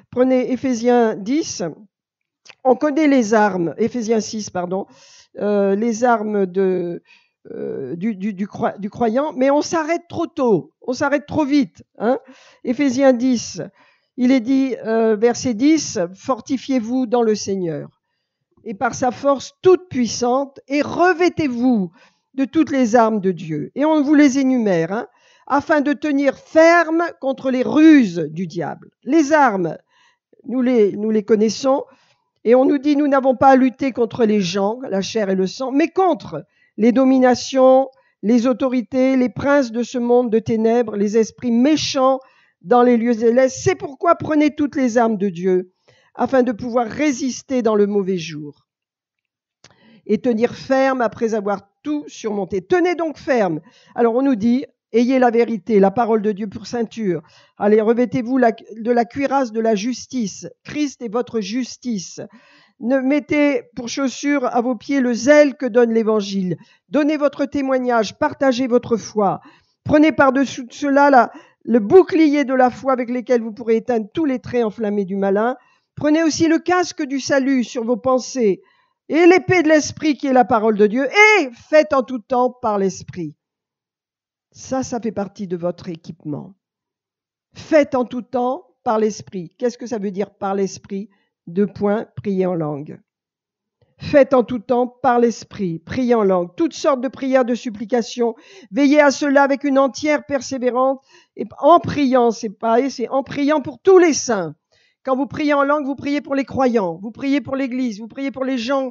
[SPEAKER 1] Prenez Éphésiens 10. On connaît les armes. Éphésiens 6, pardon. Les armes du croyant, mais on s'arrête trop tôt, on s'arrête trop vite. Éphésiens 10, il est dit, verset 10, « Fortifiez-vous dans le Seigneur, et par sa force toute puissante, et revêtez-vous de toutes les armes de Dieu. » Et on vous les énumère, afin de tenir ferme contre les ruses du diable. Les armes, nous les connaissons, et on nous dit, nous n'avons pas à lutter contre les gens, la chair et le sang, mais contre les dominations, les autorités, les princes de ce monde de ténèbres, les esprits méchants dans les lieux célestes. C'est pourquoi prenez toutes les armes de Dieu, afin de pouvoir résister dans le mauvais jour et tenir ferme après avoir tout surmonter. Tenez donc ferme. Alors on nous dit, ayez la vérité, la parole de Dieu pour ceinture. Allez, revêtez-vous de la cuirasse de la justice. Christ est votre justice. Ne mettez pour chaussure à vos pieds le zèle que donne l'Évangile. Donnez votre témoignage, partagez votre foi. Prenez par-dessus cela le bouclier de la foi avec lequel vous pourrez éteindre tous les traits enflammés du malin. Prenez aussi le casque du salut sur vos pensées et l'épée de l'esprit qui est la parole de Dieu, et faites en tout temps par l'esprit. Ça fait partie de votre équipement. Faites en tout temps par l'esprit. Qu'est-ce que ça veut dire par l'esprit ? 2 points, priez en langue. Faites en tout temps par l'esprit, priez en langue, toutes sortes de prières de supplication. Veillez à cela avec une entière persévérance et en priant, c'est en priant pour tous les saints. Quand vous priez en langue, vous priez pour les croyants, vous priez pour l'Église, vous priez pour les gens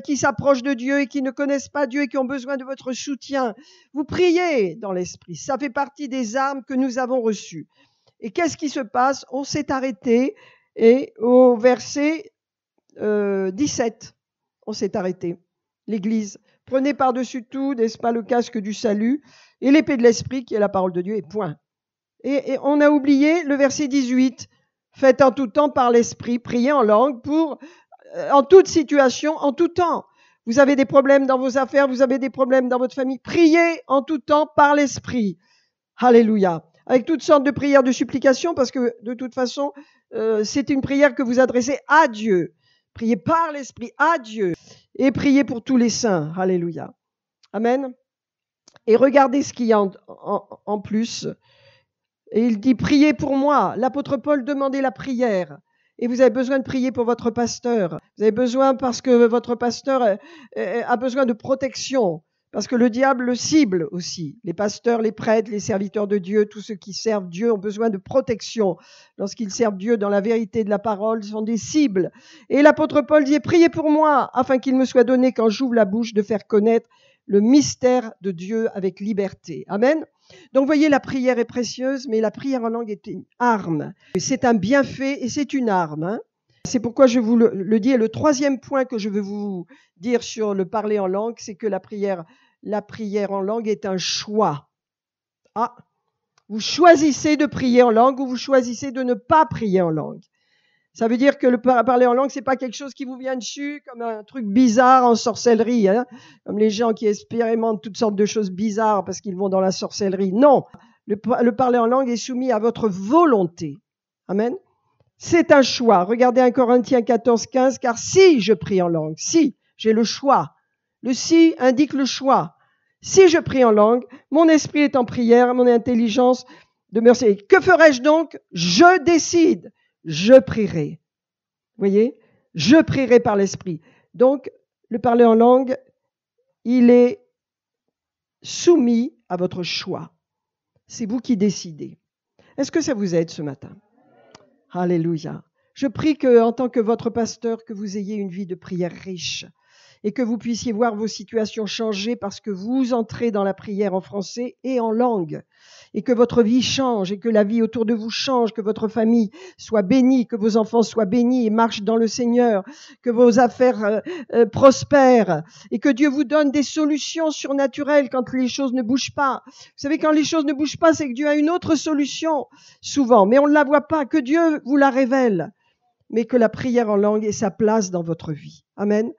[SPEAKER 1] qui s'approchent de Dieu et qui ne connaissent pas Dieu et qui ont besoin de votre soutien. Vous priez dans l'esprit. Ça fait partie des armes que nous avons reçues. Et qu'est-ce qui se passe ? On s'est arrêté et au verset 17, on s'est arrêté. L'Église, prenez par-dessus tout, n'est-ce pas, le casque du salut et l'épée de l'esprit qui est la parole de Dieu, et point. Et on a oublié le verset 18. Faites en tout temps par l'esprit, priez en langue en toute situation, en tout temps. Vous avez des problèmes dans vos affaires, vous avez des problèmes dans votre famille, priez en tout temps par l'esprit. Alléluia. Avec toutes sortes de prières de supplication, parce que de toute façon, c'est une prière que vous adressez à Dieu. Priez par l'esprit à Dieu et priez pour tous les saints. Alléluia. Amen. Et regardez ce qu'il y a en plus. Et il dit, priez pour moi. L'apôtre Paul demandait la prière. Et vous avez besoin de prier pour votre pasteur. Vous avez besoin parce que votre pasteur a besoin de protection. Parce que le diable le cible aussi. Les pasteurs, les prêtres, les serviteurs de Dieu, tous ceux qui servent Dieu ont besoin de protection. Lorsqu'ils servent Dieu dans la vérité de la parole, ils sont des cibles. Et l'apôtre Paul dit, priez pour moi, afin qu'il me soit donné, quand j'ouvre la bouche, de faire connaître le mystère de Dieu avec liberté. Amen. Donc, vous voyez, la prière est précieuse, mais la prière en langue est une arme. C'est un bienfait et c'est une arme. Hein. C'est pourquoi je vous le dis. Et le troisième point que je veux vous dire sur le parler en langue, c'est que la prière en langue est un choix. Ah, vous choisissez de prier en langue ou vous choisissez de ne pas prier en langue. Ça veut dire que le parler en langue, c'est pas quelque chose qui vous vient dessus comme un truc bizarre en sorcellerie, hein, comme les gens qui expérimentent toutes sortes de choses bizarres parce qu'ils vont dans la sorcellerie. Non, le parler en langue est soumis à votre volonté. Amen. C'est un choix. Regardez 1 Corinthiens 14, 15, car si je prie en langue, si j'ai le choix, le si indique le choix. Si je prie en langue, mon esprit est en prière, mon intelligence demeure. Que ferai-je donc ? Je décide. Je prierai. Vous voyez ? Je prierai par l'esprit. Donc, le parler en langue, il est soumis à votre choix. C'est vous qui décidez. Est-ce que ça vous aide ce matin ? Alléluia. Je prie que, en tant que votre pasteur, que vous ayez une vie de prière riche et que vous puissiez voir vos situations changer parce que vous entrez dans la prière en français et en langue. Et que votre vie change et que la vie autour de vous change, que votre famille soit bénie, que vos enfants soient bénis et marchent dans le Seigneur, que vos affaires prospèrent et que Dieu vous donne des solutions surnaturelles quand les choses ne bougent pas. Vous savez, quand les choses ne bougent pas, c'est que Dieu a une autre solution, souvent, mais on ne la voit pas, que Dieu vous la révèle, mais que la prière en langue ait sa place dans votre vie. Amen.